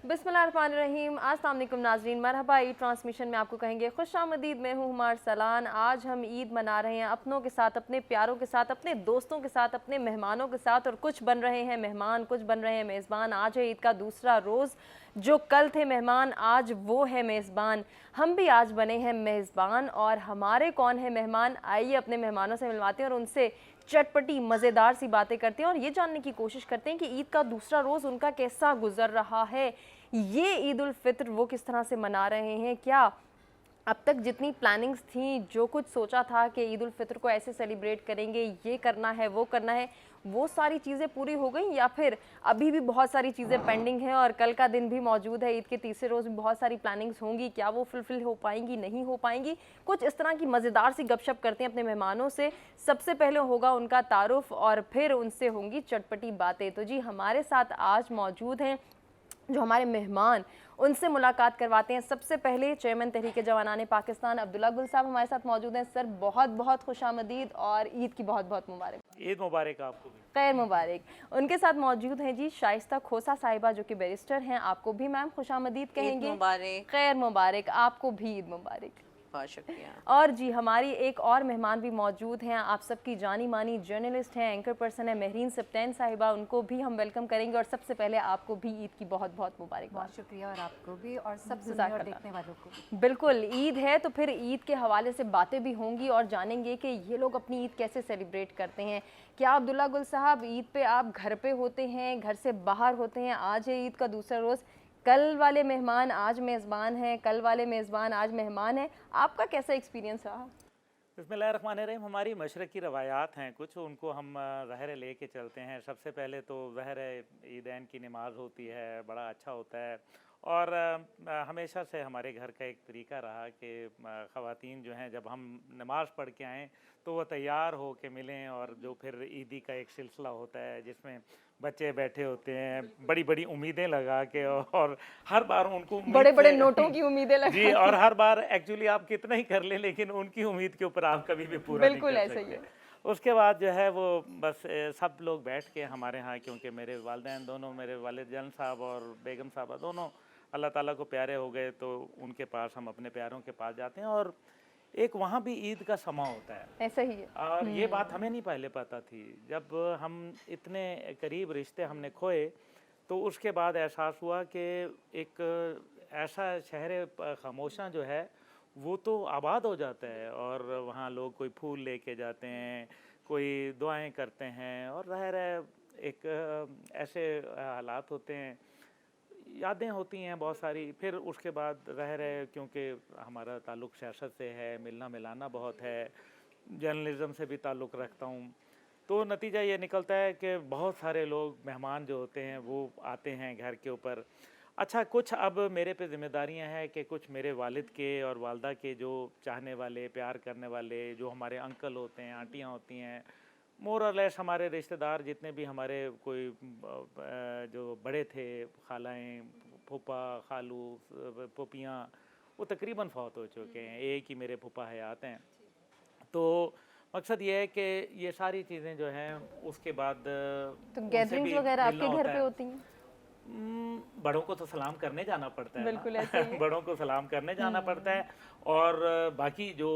बिस्मिल्लाहिर्रहमानिर्रहीम। अस्सलाम वालेकुम नाज़रीन, मरहबा। ईद ट्रांसमिशन में आपको कहेंगे खुशामदीद। मैं हूँ हुमार सलान। आज हम ईद मना रहे हैं अपनों के साथ, अपने प्यारों के साथ, अपने दोस्तों के साथ, अपने मेहमानों के साथ, और कुछ बन रहे हैं मेहमान, कुछ बन रहे हैं मेज़बान। आज है ईद का दूसरा रोज़। जो कल थे मेहमान, आज वो है मेज़बान। हम भी आज बने हैं मेज़बान, और हमारे कौन है मेहमान, आइए अपने मेहमानों से मिलवाते हैं और उनसे चटपटी मज़ेदार सी बातें करते हैं और ये जानने की कोशिश करते हैं कि ईद का दूसरा रोज़ उनका कैसा गुजर रहा है। ये ईद उल फित्र वो किस तरह से मना रहे हैं, क्या अब तक जितनी प्लानिंग्स थी, जो कुछ सोचा था कि ईद उल फित्र को ऐसे सेलिब्रेट करेंगे, ये करना है, वो करना है, वो सारी चीज़ें पूरी हो गई, या फिर अभी भी बहुत सारी चीज़ें पेंडिंग हैं और कल का दिन भी मौजूद है। ईद के तीसरे रोज़ भी बहुत सारी प्लानिंग्स होंगी, क्या वो फुलफिल हो पाएंगी, नहीं हो पाएंगी। कुछ इस तरह की मज़ेदार सी गपशप करते हैं अपने मेहमानों से। सबसे पहले होगा उनका तारुफ और फिर उनसे होंगी चटपटी बातें। तो जी, हमारे साथ आज मौजूद हैं जो हमारे मेहमान, उनसे मुलाकात करवाते हैं। सबसे पहले चेयरमैन तहरीक जवानान पाकिस्तान अब्दुल्ला गुल साहब हमारे साथ मौजूद हैं। सर, बहुत बहुत खुशामदीद और ईद की बहुत बहुत मुबारक। ईद मुबारक आपको भी। खैर मुबारक। उनके साथ मौजूद हैं जी शाइस्ता खोसा साहिबा, जो कि बैरिस्टर हैं। आपको भी मैम खुशामदीद कहेंगे। खैर मुबारक, आपको भी ईद मुबारक। बहुत शुक्रिया। और जी, हमारी एक और मेहमान भी मौजूद हैं, आप सबकी जानी मानी जर्नलिस्ट हैं, एंकर पर्सन है महरीन सप्तैन साहिबा। उनको भी हम वेलकम करेंगे। और सबसे पहले आपको भी ईद की बहुत बहुत मुबारक। बहुत शुक्रिया, और आपको भी और सब सुनने और देखने वालों को भी। बिल्कुल, ईद है तो फिर ईद के हवाले से बातें भी होंगी और जानेंगे कि ये लोग अपनी ईद कैसे सेलिब्रेट करते हैं। क्या अब्दुल्ला गुल साहब, ईद पे आप घर पे होते हैं, घर से बाहर होते हैं? आज है ईद का दूसरा रोज़, कल वाले मेहमान आज मेज़बान हैं, कल वाले मेज़बान आज मेहमान हैं। आपका कैसा एक्सपीरियंस रहा? बिस्मिल्लाहिर्रहमानिर्रहीम। हमारी मशरक़ी रवायात हैं कुछ, उनको हम ज़हर लेके चलते हैं। सबसे पहले तो ज़हर ईदैन की नमाज़ होती है, बड़ा अच्छा होता है। और हमेशा से हमारे घर का एक तरीका रहा कि ख़वातीन जो हैं, जब हम नमाज़ पढ़ के आएँ तो वो तैयार हो के मिलें, और जो फिर ईदी का एक सिलसिला होता है जिसमें बच्चे बैठे होते हैं बड़ी बड़ी उम्मीदें लगा के, और हर बार उनको बड़े बड़े नोटों की उम्मीदें लगा जी, और हर बार एक्चुअली आप कितना ही कर लें लेकिन उनकी उम्मीद के ऊपर आप कभी भी पूरा नहीं कर सकते। बिल्कुल ऐसा ही है। उसके बाद जो है वो बस सब लोग बैठ के हमारे यहाँ, क्योंकि मेरे वालिदैन दोनों, मेरे वालिद जान साहब और बेगम साहबा दोनों अल्लाह ताला को प्यारे हो गए, तो उनके पास हम अपने प्यारों के पास जाते हैं। और एक वहाँ भी ईद का समा होता है। ऐसा ही है। और ये बात हमें नहीं पहले पता थी। जब हम इतने करीब रिश्ते हमने खोए तो उसके बाद एहसास हुआ कि एक ऐसा शहर खामोशा जो है वो तो आबाद हो जाता है, और वहाँ लोग कोई फूल लेके जाते हैं, कोई दुआएं करते हैं, और ज़ाहिर है एक ऐसे हालात होते हैं, यादें होती हैं बहुत सारी। फिर उसके बाद ज़ाहिर है क्योंकि हमारा ताल्लुक़ सियासत से है, मिलना मिलाना बहुत है, जर्नलिज़म से भी ताल्लुक़ रखता हूँ, तो नतीजा ये निकलता है कि बहुत सारे लोग मेहमान जो होते हैं वो आते हैं घर के ऊपर। अच्छा, कुछ अब मेरे पे ज़िम्मेदारियाँ हैं कि कुछ मेरे वालिद के और वालदा के जो चाहने वाले, प्यार करने वाले, जो हमारे अंकल होते हैं, आंटियाँ होती हैं, मोर और लेस हमारे रिश्तेदार जितने भी हमारे कोई जो बड़े थे, खालाएँ, फूफा, खालू, फूफियाँ, वो तकरीबन फ़ौत हो चुके हैं। एक ही मेरे फूफा हयात हैं। तो मकसद ये है कि ये सारी चीज़ें जो हैं उसके बाद तो गैदरिंग्स वगैरह आपके घर पे होती हैं? बड़ों को तो सलाम करने जाना पड़ता है। बिल्कुल ऐसे ही है। बड़ों को सलाम करने जाना पड़ता है, और बाकी जो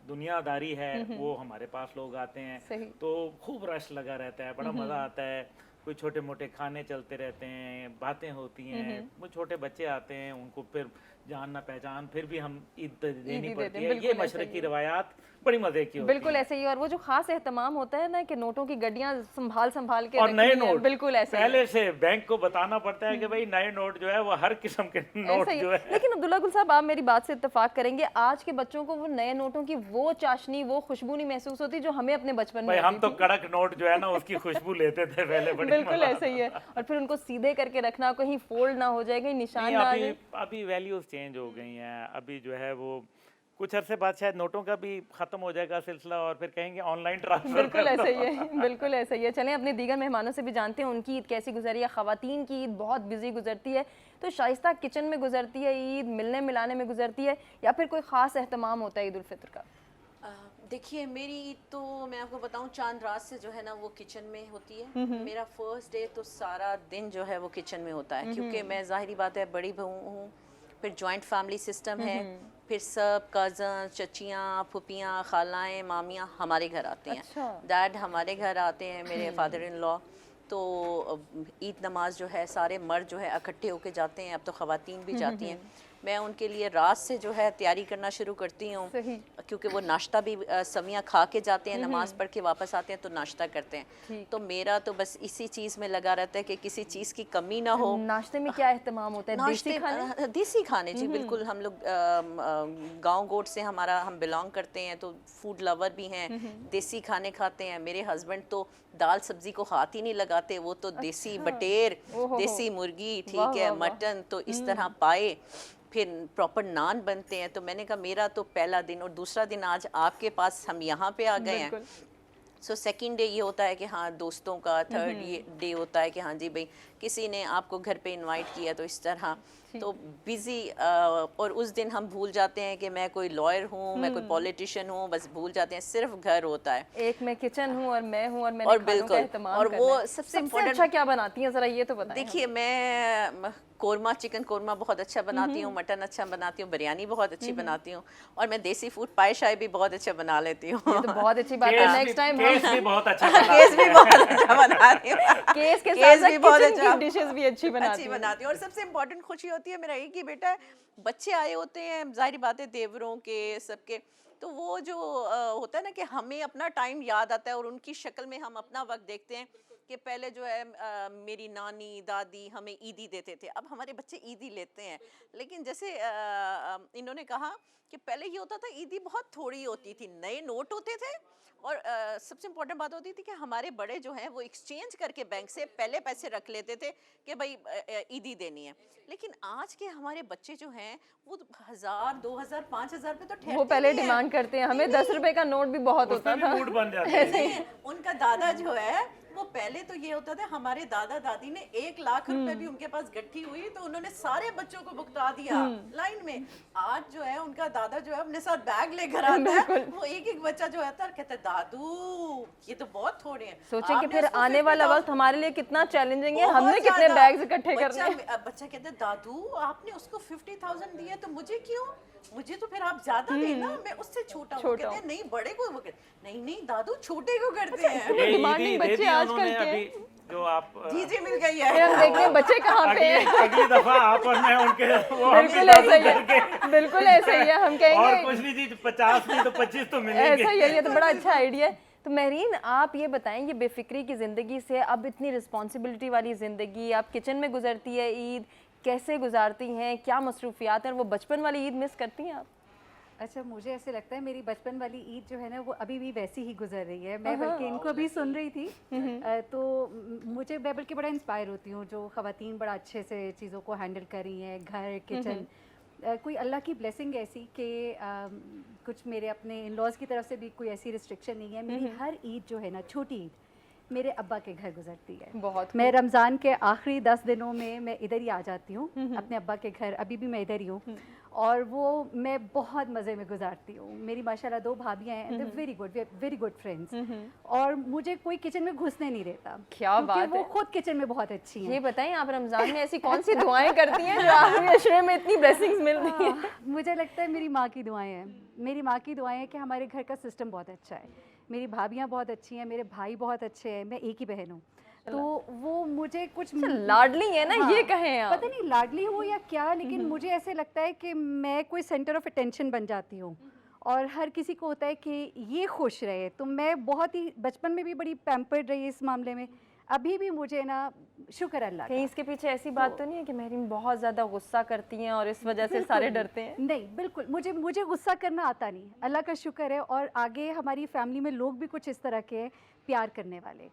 दुनियादारी है वो हमारे पास लोग आते हैं, तो खूब रश लगा रहता है, बड़ा मज़ा आता है। कोई छोटे मोटे खाने चलते रहते हैं, बातें होती हैं, वो छोटे बच्चे आते हैं, उनको फिर जान ना पहचान फिर भी हम ईद देनी पड़ती है। ये मशरक़ी रवायात बड़ी मज़े की होती है। बिल्कुल ऐसे ही। और वो जो खास एहतमाम होता है ना कि नोटों की गड्डियाँ संभाल संभाल के, और नए नोट, बिल्कुल ऐसे पहले से बैंक को बताना पड़ता है कि भाई नए नोट जो है वो हर किस्म के नोट जो है। लेकिन अब्दुल्ला गुल साहब, आप मेरी बात से इत्तेफाक करेंगे, आज के बच्चों को वो नए नोटों की वो चाशनी, वो खुशबू नहीं महसूस होती जो हमें अपने बचपन में। हम तो कड़क नोट जो है ना उसकी खुशबू लेते थे पहले, बड़ी बिल्कुल ऐसे ही है। और फिर उनको सीधे करके रखना, कहीं फोल्ड ना हो जाए, कहीं निशान ना आ जाए। अभी वैल्यूज चेंज हो गई हैं। अभी जो है वो कुछ अरसे बाद शायद नोटों का भी ख़त्म हो जाएगा सिलसिला, और फिर कहेंगे ऑनलाइन ट्रांसफर। बिल्कुल ऐसा ही है, बिल्कुल ऐसा ही है। चलें अपने दीगर मेहमानों से भी जानते हैं उनकी ईद कैसी गुजरी है। ख़वातीन की ईद बहुत बिजी गुजरती है, तो शाइस्ता किचन में गुजरती है ईद, मिलने मिलाने में गुजरती है, या फिर कोई ख़ास एहतमाम होता है ईद उल फित्र का? دیکھیے میری عید تو میں آپ کو بتاؤں چاند رات سے جو ہے نا وہ کچن میں ہوتی ہے. میرا فرسٹ ڈے تو سارا دن جو ہے وہ کچن میں ہوتا ہے, کیونکہ میں ظاہری بات ہے بڑی بہو ہوں, پھر جوائنٹ فیملی سسٹم ہے, پھر سب کزن, چچیاں, پھوپھیاں, خالائیں, مامیاں ہمارے گھر آتے ہیں, ڈیڈ ہمارے گھر آتے ہیں, میرے فادر ان لا. تو عید نماز جو ہے سارے مرد جو ہے اکٹھے ہو کے جاتے ہیں, اب تو خواتین بھی جاتی ہیں. میں ان کے لیے رات سے جو ہے تیاری کرنا شروع کرتی ہوں, کیونکہ وہ ناشتہ بھی سویاں کھا کے جاتے ہیں, نماز پڑھ کے واپس آتے ہیں تو ناشتہ کرتے ہیں. تو میرا تو بس اسی چیز میں لگا رہتا ہے کہ کسی چیز کی کمی نہ ہو. ناشتے میں کیا اہتمام ہوتا ہے؟ دیسی کھانے؟ دیسی کھانے جی بالکل. ہم لوگ گاؤں گوٹ سے ہم بلانگ کرتے ہیں, تو فوڈ لور بھی ہیں, دیسی کھانے کھاتے ہیں. میرے ہسبینڈ تو دال سبزی کو ہاتھ ہی نہیں لگاتے, وہ تو دیسی بٹیر, دیسی مرغی, ٹھیک ہے, مٹن, تو اس طرح پائے, پھر پراپر نان بنتے ہیں. تو میں نے کہا میرا تو پہلا دن, اور دوسرا دن آج آپ کے پاس ہم یہاں پہ آ گئے ہیں. سو سیکنڈ ڈے یہ ہوتا ہے کہ ہاں دوستوں کا, تھرڈ ڈے ہوتا ہے کہ ہاں جی بھائی کسی نے آپ کو گھر پہ انوائٹ کیا, تو اس طرح تو بزی. اور اس دن ہم بھول جاتے ہیں کہ میں کوئی لائر ہوں, میں کوئی پولیٹیشین ہوں, بس بھول جاتے ہیں, صرف گھر ہوتا ہے. ایک میں کچن ہوں اور میں ہوں, اور میں نے کھانوں کا اہتمام کرنا ہے. اور وہ سب سے اچھا کیا بناتی ہیں ذرا یہ تو بتائیں. دیکھیے میں قورمہ, چکن قورمہ بہت اچھا بناتی ہوں, مٹن اچھا بناتی ہوں, بریانی بہت اچھی بناتی ہوں, اور میں دیسی فوڈ پائے شائے بھی بہت اچھا بنا لیتی ہوں. یہ تو بہت اچھی بات ہے. نیکسٹ ٹائم کیس بھی بہت اچھا کیس بھی بہت اچھا بناتی ہوں, کیس کے ساتھ بھی بہت کچن اچھا کی ڈشز بھی اچھی بناتی ہوں. اور سب سے امپورٹنٹ خوشی ہوتی ہے, میرا ایک ہی بیٹا ہے, بچے آئے ہوتے ہیں ظاہری بات ہے دیوروں کے سب کے, تو وہ جو ہوتا ہے نا کہ ہمیں اپنا ٹائم یاد آتا ہے, اور ان کی شکل میں ہم اپنا وقت دیکھتے ہیں کہ پہلے جو ہے میری نانی دادی ہمیں عیدی دیتے تھے, اب ہمارے بچے عیدی لیتے ہیں. لیکن جیسے انہوں نے کہا کہ پہلے یہ ہوتا تھا عیدی بہت تھوڑی ہوتی تھی, نئے نوٹ ہوتے تھے, اور سب سے امپورٹنٹ بات ہوتی تھی کہ ہمارے بڑے جو ہیں وہ ایکسچینج کر کے بینک سے پہلے پیسے رکھ لیتے تھے کہ بھائی عیدی دینی ہے. لیکن آج کے ہمارے بچے جو ہیں وہ 1000 2000 5000 پہ تو ٹھہرتے, وہ پہلے ڈیمانڈ کرتے ہیں. ہمیں 10 روپے کا نوٹ بھی بہت ہوتا تھا. موڈ بن جاتا ہے. ان کا دادا جو ہے وہ پہلے تو یہ ہوتا تھا, ہمارے دادا دادی نے 1 لاکھ روپے بھی ان کے پاس گٹھی ہوئی تو انہوں نے سارے بچوں کو بکتا دیا لائن میں. آج جو ہے ان کا دادا جو ہے اپنے ساتھ بیگ لے کر آتا ہے, وہ ایک ایک بچہ جو ہے کہتا ہے دادو یہ تو بہت تھوڑے ہیں. سوچیں کہ پھر آنے والا وقت ہمارے لیے کتنا چیلنجنگ ہے, ہم نے کتنے بیگز اکٹھے کرنے ہیں. بچہ کہتا ہے دادو آپ نے اس کو 50,000 دیے تو مجھے کیوں, مجھے تو پھر آپ زیادہ دینا, میں اس سے چھوٹا ہوں. کہتے ہیں نہیں بڑے کو, نہیں دادو چھوٹے کو کرتے ہیں. ڈیمانڈنگ بچے آج کل کے, جو آپ جی مل گئی ہے. پھر ہم دیکھتے ہیں بچے کہاں پہ ہیں. اگلی دفعہ آپ اور میں ان کے بالکل ایسا ہی ہے, بالکل ایسا ہی ہے. ہم کہیں اور گے کچھ نہیں جی 50 نہیں تو 25 تو ملیں گے. ایسا ہی ہے, یہ تو بڑا اچھا آئیڈیا ہے. تو مہرین آپ یہ بتائیں, یہ بے فکری کی زندگی سے اب اتنی رسپانسبلٹی والی زندگی, آپ کچن میں گزرتی ہے عید, کیسے گزارتی ہیں, کیا مصروفیات ہیں, اور وہ بچپن والی عید مس کرتی ہیں آپ؟ اچھا مجھے ایسے لگتا ہے میری بچپن والی عید جو ہے نا وہ ابھی بھی ویسی ہی گزر رہی ہے. میں بلکہ ان کو ابھی سن رہی تھی تو میں بلکہ بڑا انسپائر ہوتی ہوں, جو خواتین بڑا اچھے سے چیزوں کو ہینڈل کر رہی ہیں, گھر کچن. کوئی اللہ کی بلیسنگ ایسی کہ کچھ میرے اپنے ان لاز کی طرف سے بھی کوئی ایسی ریسٹرکشن نہیں ہے. میری ہر عید جو ہے نا, چھوٹی عید میرے ابا کے گھر گزرتی ہے. بہت میں رمضان کے آخری 10 دنوں میں ادھر ہی آ جاتی ہوں اپنے ابا کے گھر, ابھی بھی میں ادھر ہی ہوں, اور وہ میں بہت مزے میں گزارتی ہوں. میری ماشاءاللہ 2 بھابیاں ہیں, ویری گڈ فرینڈس, اور مجھے کوئی کچن میں گھسنے نہیں دیتا. کیا بات ہے, وہ خود کچن میں بہت اچھی ہیں. یہ بتائیں آپ رمضان میں ایسی کون سی دعائیں کرتی ہیں جو آخری عشرے میں اتنی بلیسنگز مل رہی ہیں؟ مجھے لگتا ہے میری ماں کی دعائیں ہیں. میری ماں کی دعائیں ہیں کہ ہمارے گھر کا سسٹم بہت اچھا ہے, میری بھابیاں بہت اچھی ہیں, میرے بھائی بہت اچھے ہیں, میں ایک ہی بہن ہوں. تو وہ مجھے کچھ لاڈلی ہے نا, یہ کہیں آپ, پتہ نہیں لاڈلی ہو یا کیا, لیکن مجھے ایسے لگتا ہے کہ میں کوئی سینٹر آف اٹینشن بن جاتی ہوں, اور ہر کسی کو ہوتا ہے کہ یہ خوش رہے. تو میں بہت ہی بچپن میں بھی بڑی پیمپرڈ رہی اس معاملے میں, ابھی بھی مجھے نا شکر اللہ کہیں اس کے پیچھے ایسی بات تو نہیں ہے کہ مہرین بہت زیادہ غصہ کرتی ہیں اور اس وجہ سے سارے ڈرتے ہیں؟ نہیں بالکل, مجھے غصہ کرنا آتا نہیں, اللہ کا شکر ہے. اور آگے ہماری فیملی میں لوگ بھی کچھ اس طرح کے ہیں پیار کرنے والے,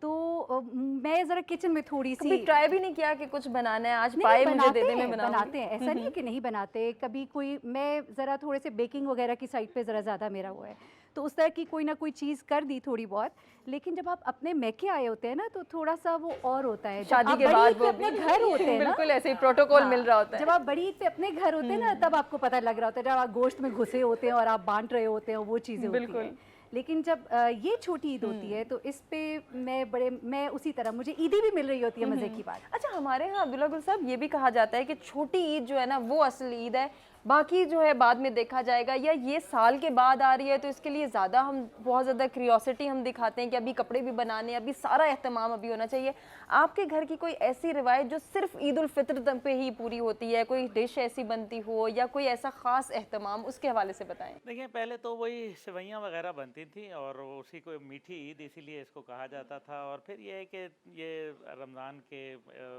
तो मैं ज़रा किचन में थोड़ी सी कभी ट्राई भी नहीं किया कि कुछ बनाना है, आज पाए मुझे दे दे, मैं बनाऊंगी? बनाते हैं, ऐसा नहीं है कि नहीं बनाते। कभी कोई, मैं ज़रा थोड़े से बेकिंग वगैरह की साइड पे ज़रा ज़्यादा मेरा वो है, तो उस तरह की कोई ना कोई चीज़ कर दी थोड़ी बहुत। लेकिन जब आप अपने मैके आए होते हैं ना, तो थोड़ा सा वो और होता है। शादी के बाद वो अपने घर होते हैं ना, बिल्कुल ऐसे ही प्रोटोकॉल हाँ, मिल रहा होता है। जब आप बड़ी ईद पे अपने घर होते हैं ना, तब आपको पता लग रहा होता है, जब आप गोश्त में घुसे होते हैं और आप बांट रहे होते हैं, वो चीज़ें होती हैं। लेकिन जब ये छोटी ईद होती है, तो इस पे मैं उसी तरह, मुझे ईदी भी मिल रही होती है, मज़े की बात। अच्छा, हमारे यहाँ अब्दुल्ला गुल साहब ये भी कहा जाता है कि छोटी ईद जो है ना वो असली ईद है, बाकी जो है बाद में देखा जाएगा, या ये साल के बाद आ रही है तो इसके लिए ज़्यादा हम बहुत ज़्यादा क्यूरियोसिटी हम दिखाते हैं कि अभी कपड़े भी बनाने, अभी सारा एहतमाम अभी होना चाहिए। आपके घर की कोई ऐसी रिवायत जो सिर्फ ईद उल फितर पे ही पूरी होती है, कोई डिश ऐसी बनती हो या कोई ऐसा ख़ास एहतमाम, उसके हवाले से बताएं। देखिए, पहले तो वही सेवइयाँ वगैरह बनती थी और उसी को मीठी ईद इसीलिए इसको कहा जाता था। और फिर ये है कि ये रमज़ान के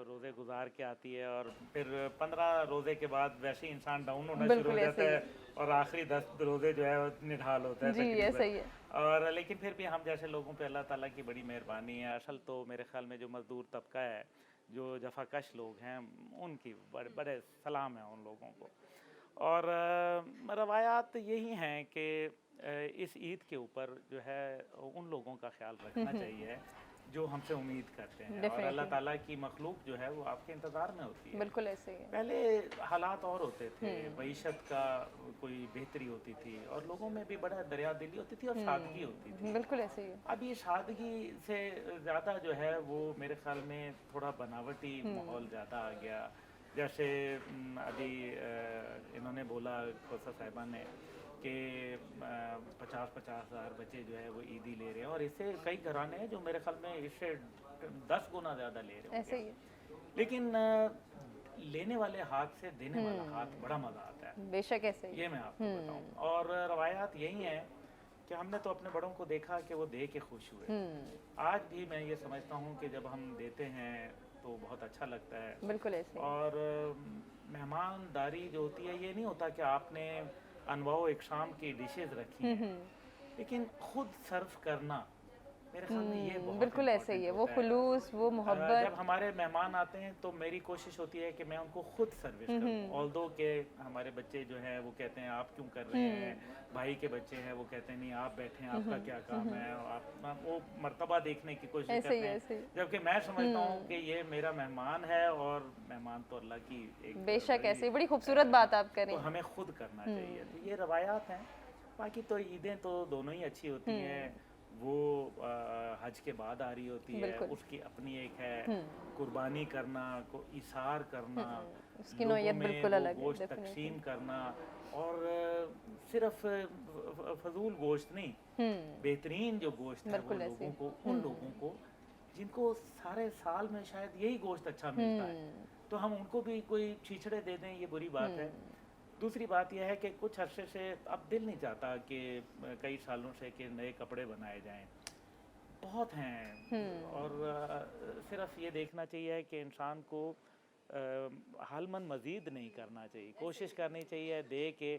रोज़े गुजार के आती है और फिर 15 रोज़े के बाद वैसे ही इंसान डाउन होना शुरू हो जाता है और आखिरी 10 रोज़े जो है निढाल होता है जी, ऐसा ही है। और लेकिन फिर भी हम जैसे लोगों पे अल्लाह ताला की बड़ी मेहरबानी है। असल तो मेरे ख्याल में जो मज़दूर तबका है, जो जफाकश लोग हैं, उनकी बड़े सलाम है उन लोगों को। और रवायात यही हैं कि इस ईद के ऊपर जो है उन लोगों का ख्याल रखना चाहिए जो हमसे उम्मीद करते हैं, और अल्लाह ताला की मखलूक जो है वो आपके इंतज़ार में होती है। बिल्कुल ऐसे ही है। पहले हालात और होते थे, मईशत का कोई बेहतरी होती थी और लोगों में भी बड़ा दरिया दिली होती थी और सादगी होती थी। बिल्कुल ऐसे ही है। अब ये सादगी से ज़्यादा जो है वो मेरे ख्याल में थोड़ा बनावटी माहौल ज़्यादा आ गया। जैसे अभी इन्होंने बोला, खोसा साहिबा ने, कि 50-50 हज़ार बच्चे जो है वो ईदी ले रहे हैं, और इससे कई घराने हैं जो मेरे ख्याल में इससे 10 गुना ज़्यादा ले रहे हैं। ऐसे ही है। लेकिन लेने वाले हाथ से देने वाला हाथ बड़ा मज़ा आता है, बेशक ऐसे ही। ये मैं आपको बताऊं। और रवायात यही है कि हमने तो अपने बड़ों को देखा कि वो दे के खुश हुए। आज भी मैं ये समझता हूँ कि जब हम देते हैं तो बहुत अच्छा लगता है। बिल्कुल ऐसे ही। और मेहमानदारी जो होती है, ये नहीं होता कि आपने अनवाओ इकशाम की डिशेस रखी हैं, लेकिन खुद सर्व करना मेरे ख्याल में ये बहुत बिल्कुल ऐसे ही है। वो खुलूस, वो मोहब्बत। जब हमारे मेहमान आते हैं तो मेरी कोशिश होती है कि मैं उनको खुद सर्विस करूं। ऑल्दो के हमारे बच्चे जो हैं वो कहते हैं आप क्यों कर रहे हैं, भाई के बच्चे हैं वो कहते हैं नहीं आप बैठे हैं, आपका क्या काम है, आप वो मर्तबा देखने की कोशिश करते हैं। जबकि मैं समझता हूँ कि ये मेरा मेहमान है और मेहमान तो अल्लाह की एक बेशक ऐसे बड़ी खूबसूरत बात आप करें, तो हमें खुद करना चाहिए। तो ये रवायात हैं। बाकी तो ईदें तो दोनों ही अच्छी होती हैं। वो हज के बाद आ रही होती है, उसकी अपनी एक है कुर्बानी करना, को इसार करना, उसकी नौयत बिल्कुल अलग है, गोश्त तकसीम करना, और सिर्फ फजूल गोश्त नहीं, बेहतरीन जो गोश्त है वो लोगों को, उन लोगों को जिनको सारे साल में शायद यही गोश्त अच्छा मिलता है, तो हम उनको भी कोई छीछड़े दे दें, ये बुरी बात है। दूसरी बात यह है कि कुछ अरसे से अब दिल नहीं चाहता कि कई सालों से कि नए कपड़े बनाए जाएं, बहुत हैं। और सिर्फ ये देखना चाहिए कि इंसान को हालमन मज़ीद नहीं करना चाहिए, कोशिश करनी चाहिए दे के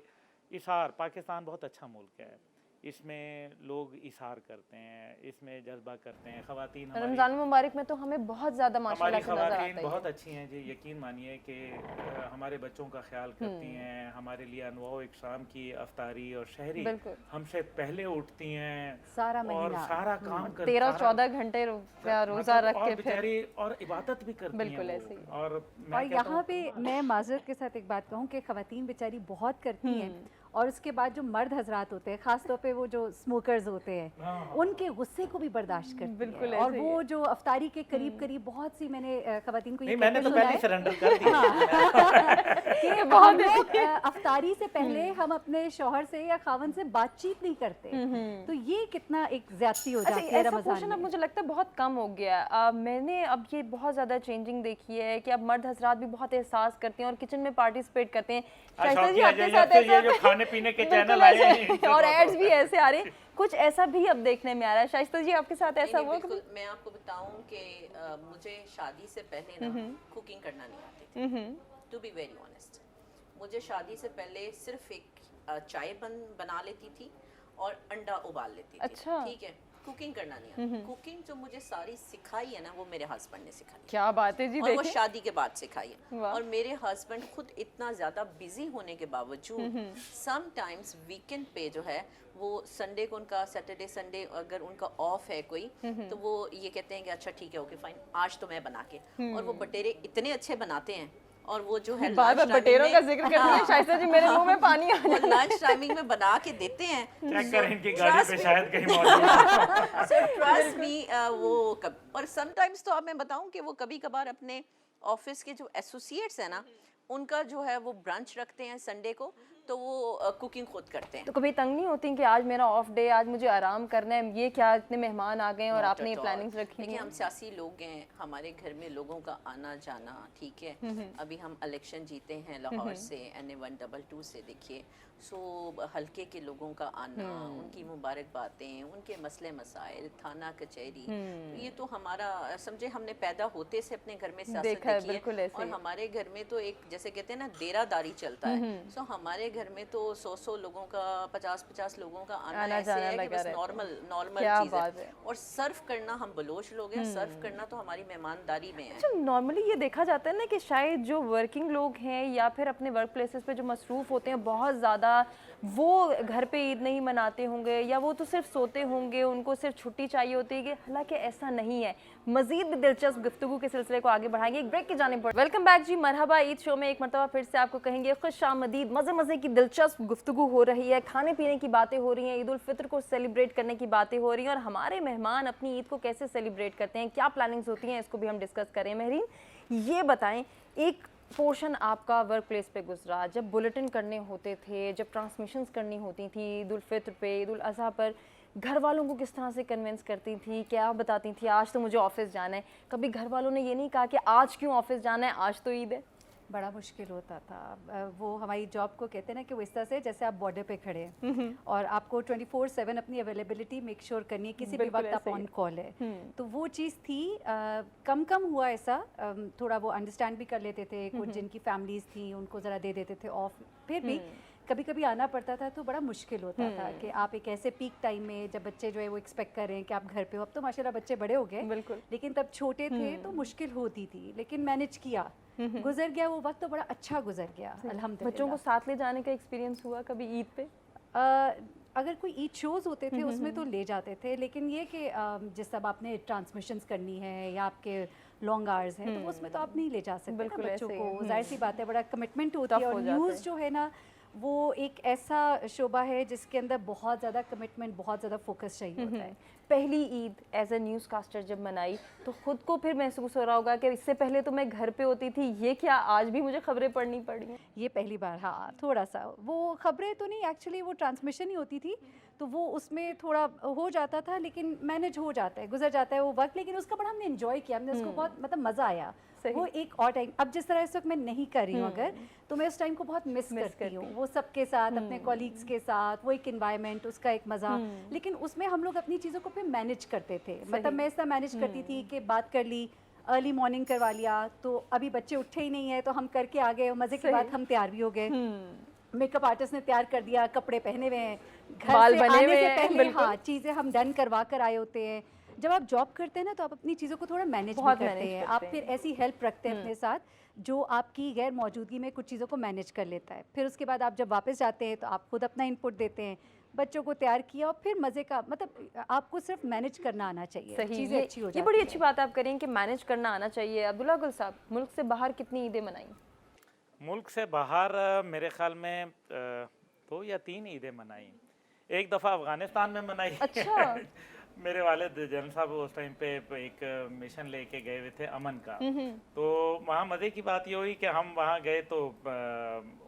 इशार। पाकिस्तान बहुत अच्छा मुल्क है, इसमें लोग इशार करते हैं, इसमें जज्बा करते हैं। ख़वातीन रमज़ान मुबारक में तो हमें बहुत ज़्यादा माशाल्लाह से नज़र आता है। बहुत अच्छी हैं जी, यकीन मानिए कि हमारे बच्चों का ख्याल करती हैं, हमारे लिए अनवाओ इकशाम की अफ्तारी और शहरी हमसे पहले उठती हैं, सारा और सारा काम करती 13-14 घंटे रोज़ा रख के बेचारी और इबादत भी करती हैं। और यहाँ पे मैं माजरत के साथ एक बात कहूँ कि ख़वातीन बेचारी बहुत करती हैं, और उसके बाद जो मर्द हजरात होते हैं, खास तौर पे वो जो स्मोकर्स होते हैं, उनके गुस्से को भी बर्दाश्त करती हैं। और वो जो अफ्तारी के करीब करीब बहुत सी मैंने ख़वातीन को ये मैंने तो पहले सरेंडर कर दिया कि बहुत अफ्तारी से पहले हम अपने शौहर से या खावन से बातचीत नहीं करते, तो ये कितना एक ज़्यादती हो जाती है रमज़ान में। अब मुझे लगता है बहुत कम हो गया। मैंने अब ये बहुत ज़्यादा चेंजिंग देखी है कि अब मर्द हजरात भी बहुत एहसास करते हैं और किचन में पार्टिसिपेट करते हैं। शाइस्ता जी आपके साथ ऐसा खाने पीने के चैनल आए हैं और एड्स भी ऐसे आ रहे हैं, कुछ ऐसा भी अब देखने में आ रहा है। शाइस्ता जी आपके साथ ऐसा हुआ? मैं आपको बताऊं कि मुझे शादी से पहले ना कुकिंग करना नहीं आती थी, टू बी वेरी ऑनेस्ट। मुझे शादी से पहले सिर्फ एक चाय बना लेती थी और अंडा उबाल लेती थी। अच्छा। ठीक है, कुकिंग करना नहीं आता। कुकिंग जो मुझे सारी सिखाई है ना वो मेरे हस्बैंड ने सिखाई है। क्या बात है जी, और वो देखिए। शादी के बाद सिखाई है। वाह। और मेरे हस्बैंड खुद इतना ज़्यादा बिजी होने के बावजूद सम टाइम्स वीकेंड पे जो है वो संडे को उनका सैटरडे संडे अगर उनका ऑफ है कोई तो वो ये कहते हैं कि अच्छा ठीक है ओके फाइन आज तो मैं बना के, और वो बटेरे इतने अच्छे बनाते हैं। और वो जो है बार बार बटेरों का जिक्र करती है शाइस्ता जी, मेरे मुंह में पानी आ वो लंच टाइमिंग में बना के देते हैं। चेक करें इनकी गाड़ी पे शायद कहीं मौजूद है। So trust me, वो और समटाइम्स तो अब मैं बताऊं कि वो कभी कभार अपने ऑफिस के जो एसोसिएट्स हैं ना उनका जो है वो ब्रंच रखते हैं संडे को, तो वो कुकिंग खुद करते हैं। तो कभी तंग नहीं होती कि आज मेरा ऑफ डे, आज मुझे आराम करना है, ये क्या इतने मेहमान आ गए हैं और Not आपने ये at all. प्लानिंग्स रखी देखिए हैं? हम सियासी लोग हैं, हमारे घर में लोगों का आना जाना ठीक है। अभी हम इलेक्शन जीते हैं लाहौर से NA 122 से, देखिए सो हल्के के लोगों का आना, उनकी मुबारकबादें, उनके मसले मसाइल, थाना कचहरी, तो ये तो हमारा समझे हमने पैदा होते से अपने घर में सियासत देखा है, देखी बिल्कुल है। ऐसे और ही। हमारे घर में तो एक जैसे कहते हैं ना देरादारी चलता है। सो हमारे घर में तो 100 लोगों का 50 लोगों का आना आना ऐसे जाना है कि लगा बस रहता है। नॉर्मल क्या चीज़ बात है। है। और सर्व करना हम बलोच लोग हैं, सर्व करना तो हमारी मेहमानदारी में है। अच्छा, नॉर्मली ये देखा जाता है ना कि शायद जो वर्किंग लोग हैं या फिर अपने वर्क प्लेसेस पे जो मसरूफ़ होते हैं बहुत ज़्यादा, वो घर पे ईद नहीं मनाते होंगे या वो तो सिर्फ सोते होंगे, उनको सिर्फ छुट्टी चाहिए होती है। कि हालांकि ऐसा नहीं है। मज़ीद भी दिलचस्प गुफ्तगू के सिलसिले को आगे बढ़ाएंगे एक ब्रेक की जाने पर। वेलकम बैक जी, मरहबा ईद शो में एक मरतबा फिर से आपको कहेंगे खुशामदीद। मज़े की दिलचस्प गुफ्तगू हो रही है, खाने पीने की बातें हो रही हैं, ईद उल फित्र को सेलिब्रेट करने की बातें हो रही हैं और हमारे मेहमान अपनी ईद को कैसे सेलिब्रेट करते हैं, क्या प्लानिंग्स होती हैं, इसको भी हम डिस्कस करें। महरीन, ये बताएं, एक पोर्शन आपका वर्क प्लेस पे गुजरा, जब बुलेटिन करने होते थे, जब ट्रांसमिशंस करनी होती थी ईद उल फित्र पे, ईद उल अज़हा पर, घर वालों को किस तरह से कन्विंस करती थी? क्या बताती थी आज तो मुझे ऑफिस जाना है? कभी घर वालों ने ये नहीं कहा कि आज क्यों ऑफिस जाना है, आज तो ईद है? बड़ा मुश्किल होता था। वो हमारी जॉब को कहते हैं ना कि वो इस तरह से जैसे आप बॉर्डर पे खड़े हैं और आपको 24/7 अपनी अवेलेबिलिटी मेक श्योर करनी है, किसी भी बिल्कुल वक्त आप ऐसे ही। ऑन कॉल है। तो वो चीज़ थी। कम हुआ ऐसा, थोड़ा वो अंडरस्टैंड भी कर लेते थे। कुछ जिनकी फैमिलीज थी उनको ज़रा दे देते थे ऑफ, फिर भी कभी कभी आना पड़ता था तो बड़ा मुश्किल होता था कि आप एक ऐसे पीक टाइम में जब बच्चे जो है वो एक्सपेक्ट कर रहे हैं कि आप घर पे हो। अब तो माशाल्लाह बच्चे बड़े हो गए, बिल्कुल। लेकिन तब छोटे थे तो मुश्किल होती थी, लेकिन मैनेज किया, गुजर गया वो वक्त तो बड़ा अच्छा गुजर गया अल्हम्दुलिल्लाह। बच्चों को साथ ले जाने का एक्सपीरियंस हुआ कभी ईद पे? अगर कोई ईद शोज़ होते थे उसमें तो ले जाते थे, लेकिन ये कि जिस सब आपने ट्रांसमिशंस करनी है या आपके लॉन्ग आवर्स हैं तो उसमें तो आप नहीं ले जा सकते ना बिल्कुल बच्चों ऐसे ही। को। जाहिर सी बात है, बड़ा कमिटमेंट होती Tough है। हो और जाता न्यूज़ है। जो है ना वो एक ऐसा शोबा है जिसके अंदर बहुत ज़्यादा कमिटमेंट, बहुत ज़्यादा फोकस चाहिए होता है। पहली Eid as a newscaster जब मनाई तो खुद को फिर महसूस हो रहा होगा कि इससे पहले तो मैं घर पे होती थी, ये क्या आज भी मुझे खबरें पढ़नी पड़ी हैं? ये पहली बार, हाँ, थोड़ा सा वो खबरें तो नहीं, एक्चुअली वो ट्रांसमिशन ही होती थी तो वो उसमें थोड़ा हो जाता था, लेकिन मैनेज हो जाता है, गुजर जाता है वो वक्त। लेकिन उसका बड़ा हमने एंजॉय किया, हमने उसको बहुत मतलब मज़ा आया। वो एक और टाइम, अब जिस तरह इस वक्त मैं नहीं कर रही हूँ अगर, तो मैं उस टाइम को बहुत मिस करती हूँ। वो सबके साथ, अपने कॉलीग्स के साथ, वो एक इन्वायरमेंट, उसका एक मज़ा। लेकिन उसमें हम लोग अपनी चीज़ों को फिर मैनेज करते थे। मतलब मैं इस तरह मैनेज करती थी कि बात कर ली, अर्ली मॉर्निंग करवा लिया, तो अभी बच्चे उठे ही नहीं है तो हम करके आ गए, मज़े के बाद हम तैयार भी हो गए। मेकअप आर्टिस्ट ने तैयार कर दिया, कपड़े पहने हुए हैं, बाल घर से बने आने हुए से हैं, पहले बिल्कुल। हाँ चीज़ें हम डन करवा कर आए होते हैं। जब आप जॉब करते हैं ना तो आप अपनी चीज़ों को थोड़ा मैनेज भी बहुत करते manage हैं। करते आप हैं। फिर ऐसी हेल्प रखते हैं अपने साथ जो आपकी गैर मौजूदगी में कुछ चीज़ों को मैनेज कर लेता है। फिर उसके बाद आप जब वापस जाते हैं तो आप खुद अपना इनपुट देते हैं, बच्चों को तैयार किया और फिर मज़े का, मतलब आपको सिर्फ मैनेज करना आना चाहिए, सही, चीज़ें अच्छी हो ये जाती बड़ी हैं। अच्छी बात आप करें कि मैनेज करना आना चाहिए। अब्दुल्ला गुल साहब, मुल्क से बाहर कितनी ईदें मनाई? मुल्क से बाहर मेरे ख्याल में 2 या 3 ईदें मनाई। एक दफ़ा अफ़गानिस्तान में मनाई। अच्छा। मेरे वालिद जनरल साहब उस टाइम पे एक मिशन लेके गए हुए थे अमन का। तो वहाँ मज़े की बात ये हुई कि हम वहाँ गए तो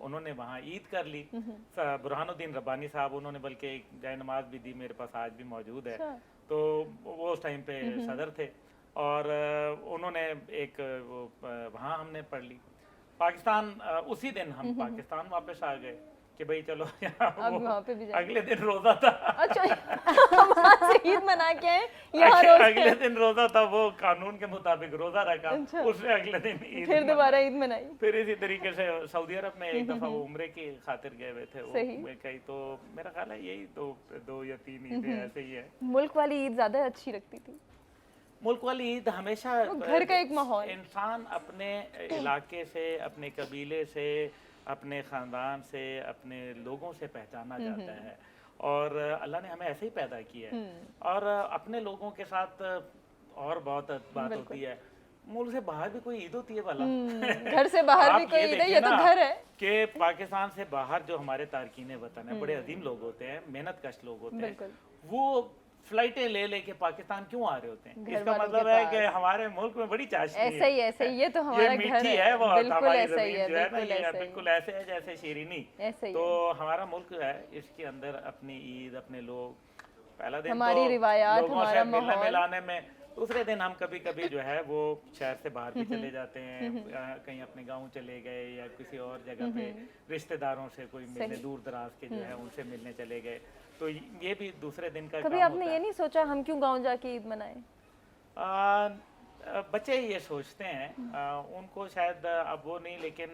उन्होंने वहाँ ईद कर ली। बुरहानुद्दीन रब्बानी साहब, उन्होंने बल्कि एक जाए नमाज भी दी, मेरे पास आज भी मौजूद है। तो वो उस टाइम पे सदर थे और उन्होंने एक वहाँ हमने पढ़ ली। पाकिस्तान उसी दिन हम पाकिस्तान वापस आ गए कि भाई चलो अब वहाँ पे भी जाएंगे। अगले दिन रोजा था। अच्छा वहाँ से ईद मना के आए, यहाँ रोजे। अगले दिन रोजा था, वो कानून के मुताबिक रोजा रखा, उसने अगले दिन ईद फिर दोबारा ईद मनाई। फिर इसी तरीके से सऊदी अरब में एक दफा वो उम्रे की खातिर गए हुए थे, वो कहीं तो मेरा ख्याल है यही तो 2 या 3 ईदें ऐसे ही है। मुल्क वाली ईद ज्यादा अच्छी लगती थी। मुल्क वाली ईद हमेशा घर का एक माहौल, इंसान अपने इलाके से, अपने कबीले से, अपने ख़ानदान से, अपने लोगों से पहचाना जाता है, और अल्लाह ने हमें ऐसे ही पैदा किया है। और अपने लोगों के साथ और बहुत बात होती है, मुल्क से बाहर भी कोई ईद होती है वाला घर से बाहर भी कोई ईद है, ये तो घर है कि पाकिस्तान से बाहर जो हमारे तारकीन वतन है, बड़े अजीम लोग होते हैं, मेहनत कश लोग होते हैं, वो फ्लाइटें ले लेके पाकिस्तान क्यों आ रहे होते हैं? इसका मतलब है कि हमारे मुल्क में बड़ी चाशनी है। ऐसे ही ऐसे ही, ये तो हमारा घर मीठी है, वो बिल्कुल हमारी ऐसा ही ज़मीन है, जो है ना, ये बिल्कुल बिल्कुल ऐसे है जैसे शीरीनी। ऐसे ही तो हमारा मुल्क है, इसके अंदर अपनी ईद, अपने लोग, पहला दिन हमारी तो रिवायात, लोगों हमारा से मिलने माहौल। मिलाने में, दूसरे दिन हम कभी कभी जो है वो शहर से बाहर भी चले जाते हैं, कहीं अपने गांव चले गए या किसी और जगह पे रिश्तेदारों से कोई मिलने, दूर दराज के जो है उनसे मिलने चले गए, तो ये भी दूसरे दिन का कभी काम आपने होता ये है। नहीं सोचा हम क्यों गांव जाके ईद मनाएं? बच्चे ये सोचते हैं, उनको शायद अब वो नहीं, लेकिन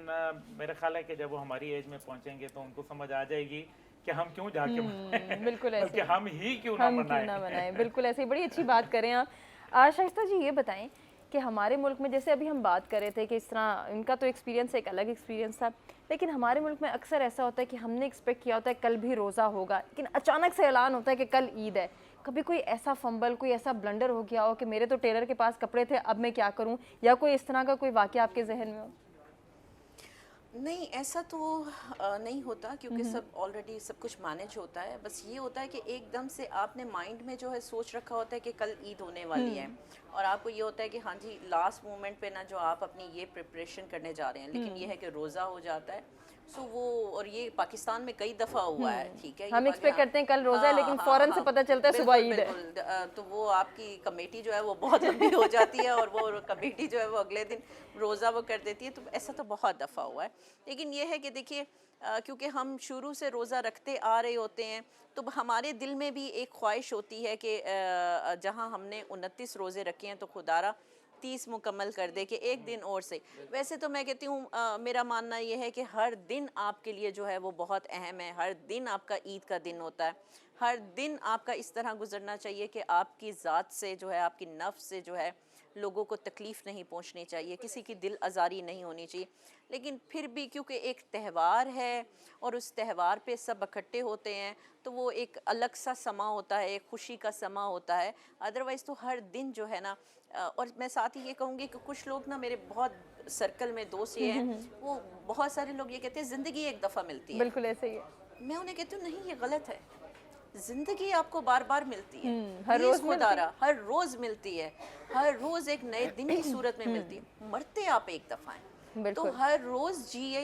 मेरा ख्याल है कि जब वो हमारी एज में पहुंचेंगे तो उनको समझ आ जाएगी कि हम क्यों जाके मनाएं, बिल्कुल ऐसे बल्कि हम ही क्यों ना मनाएं। बिल्कुल ऐसे ही, बड़ी अच्छी बात करें आप। शाइस्ता जी ये बताएं कि हमारे मुल्क में, जैसे अभी हम बात कर रहे थे कि इस तरह इनका तो एक्सपीरियंस एक अलग एक्सपीरियंस था, लेकिन हमारे मुल्क में अक्सर ऐसा होता है कि हमने एक्सपेक्ट किया होता है कल भी रोज़ा होगा, लेकिन अचानक से ऐलान होता है कि कल ईद है। कभी कोई ऐसा फंबल, कोई ऐसा ब्लंडर हो गया हो कि मेरे तो टेलर के पास कपड़े थे, अब मैं क्या करूं, या कोई इस तरह का कोई वाकया आपके जहन में हो? नहीं, ऐसा तो नहीं होता, क्योंकि सब ऑलरेडी सब कुछ मैनेज होता है। बस ये होता है कि एकदम से आपने माइंड में जो है सोच रखा होता है कि कल ईद होने वाली है, और आपको ये होता है कि हाँ जी लास्ट मोमेंट पे ना जो आप अपनी ये प्रिपरेशन करने जा रहे हैं, लेकिन ये है कि रोज़ा हो जाता है। सो वो, और ये पाकिस्तान में कई दफ़ा हुआ है, ठीक है, हम एक्सपेक्ट करते हैं कल रोज़ा है, लेकिन फौरन से पता चलता है सुबह ईद है। तो वो आपकी कमेटी जो है वो बहुत लंबी हो जाती है, और वो कमेटी जो है वो अगले दिन रोज़ा वो कर देती है। तो ऐसा तो बहुत दफ़ा हुआ है, लेकिन ये है कि देखिए क्योंकि हम शुरू से रोज़ा रखते आ रहे होते हैं, तो हमारे दिल में भी एक ख्वाहिश होती है कि जहाँ हमने 29 रोज़े रखे हैं तो खुदारा 30 मुकम्मल कर दे कि एक दिन और से। वैसे तो मैं कहती हूँ, मेरा मानना ये है कि हर दिन आपके लिए जो है वो बहुत अहम है, हर दिन आपका ईद का दिन होता है, हर दिन आपका इस तरह गुजरना चाहिए कि आपकी ज़ात से जो है, आपकी नफ्स से जो है लोगों को तकलीफ़ नहीं पहुंचनी चाहिए, किसी की दिल आज़ारी नहीं होनी चाहिए। लेकिन फिर भी क्योंकि एक त्यौहार है और उस त्यौहार पे सब इकट्ठे होते हैं, तो वो एक अलग सा समा होता है, एक खुशी का समा होता है। अदरवाइज़ तो हर दिन जो है ना, और मैं साथ ही ये कहूँगी कि कुछ लोग ना, मेरे बहुत सर्कल में दोस्त ये हैं, वो बहुत सारे लोग ये कहते हैं ज़िंदगी एक दफ़ा मिलती है। बिल्कुल ऐसे ही है। मैं उन्हें कहती हूँ नहीं, ये गलत है। ज़िंदगी आपको बार बार मिलती है, हर रोज़ खुदारा हर रोज़ मिलती है, हर रोज़ एक नए दिन की सूरत में मिलती है। मरते आप एक दफ़ा हैं, तो हर रोज़ जिए,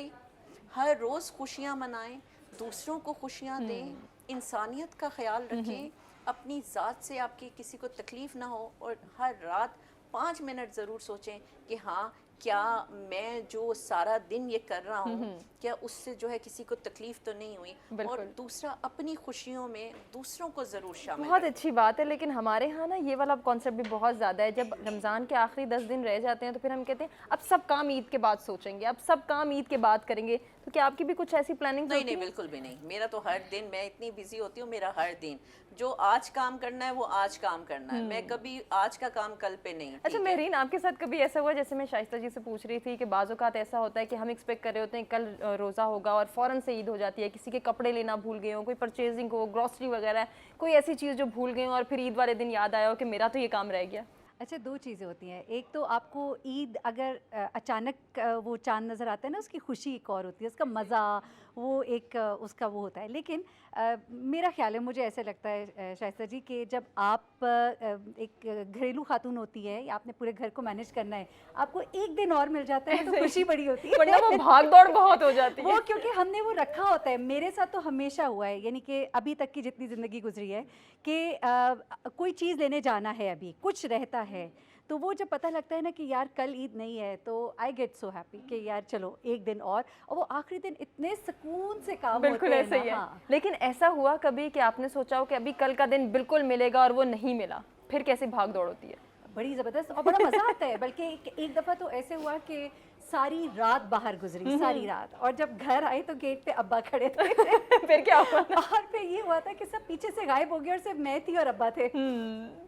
हर रोज़ खुशियाँ मनाएं, दूसरों को खुशियाँ दें, इंसानियत का ख्याल रखें, अपनी ज़ात से आपकी किसी को तकलीफ़ ना हो, और हर रात 5 मिनट ज़रूर सोचें कि हाँ, क्या मैं जो सारा दिन ये कर रहा हूँ, क्या उससे जो है किसी को तकलीफ तो नहीं हुई। और दूसरा, अपनी खुशियों में दूसरों को ज़रूर शामिल। बहुत अच्छी बात है, लेकिन हमारे यहाँ ना ये वाला कॉन्सेप्ट भी बहुत ज़्यादा है। जब रमज़ान के आखिरी 10 दिन रह जाते हैं तो फिर हम कहते हैं अब सब काम ईद के बाद सोचेंगे, अब सब काम ईद के बाद करेंगे। तो क्या आपकी भी कुछ ऐसी प्लानिंग? नहीं, बिल्कुल भी नहीं। मेरा तो हर दिन, मैं इतनी बिजी होती हूँ, मेरा हर दिन जो आज काम करना है वो आज काम करना है, मैं कभी आज का काम कल पे नहीं। अच्छा मेहरीन, आपके साथ कभी ऐसा हुआ, जैसे मैं शाइस्ता जी से पूछ रही थी कि बाज़ औक़ात ऐसा होता है कि हम एक्सपेक्ट कर रहे होते हैं कल रोज़ा होगा और फ़ौरन से ईद हो जाती है, किसी के कपड़े लेना भूल गए हो, कोई परचेजिंग हो, ग्रॉसरी वगैरह, कोई ऐसी चीज़ जो भूल गए हो और फिर ईद वाले दिन याद आया हो कि मेरा तो ये काम रह गया? अच्छा, 2 चीज़ें होती हैं। एक तो आपको ईद अगर अचानक वो चाँद नज़र आता है ना, उसकी खुशी एक और होती है, उसका मज़ा वो एक उसका वो होता है। लेकिन मेरा ख्याल है, मुझे ऐसे लगता है शाइस्ता जी, कि जब आप एक घरेलू खातून होती है या आपने पूरे घर को मैनेज करना है, आपको एक दिन और मिल जाता है तो खुशी बड़ी होती है, वरना वो भाग दौड़ बहुत हो जाती है वो, क्योंकि हमने वो रखा होता है। मेरे साथ तो हमेशा हुआ है, यानी कि अभी तक की जितनी ज़िंदगी गुजरी है, कि कोई चीज़ लेने जाना है, अभी कुछ रहता है تو وہ جب پتہ لگتا ہے نا کہ یار کل عید نہیں ہے تو آئی گیٹ سو ہیپی کہ یار چلو ایک دن اور وہ آخری دن اتنے سکون سے کام ہوتے بالکل ہیں ایسا ہی ہے. ہاں. لیکن ایسا ہوا کبھی کہ آپ نے سوچا ہو کہ ابھی کل کا دن بالکل ملے گا اور وہ نہیں ملا, پھر کیسے بھاگ دوڑ ہوتی ہے؟ بڑی زبردست اور بڑا مزہ آتا ہے. بلکہ ایک دفعہ تو ایسے ہوا کہ ساری رات باہر گزری, ساری رات, اور جب گھر آئی تو گیٹ پہ ابا کھڑے تھے. پھر کیا ہوا؟ اور پھر یہ ہوا تھا کہ سب پیچھے سے غائب ہو گیا اور صرف میں تھی اور ابا تھے.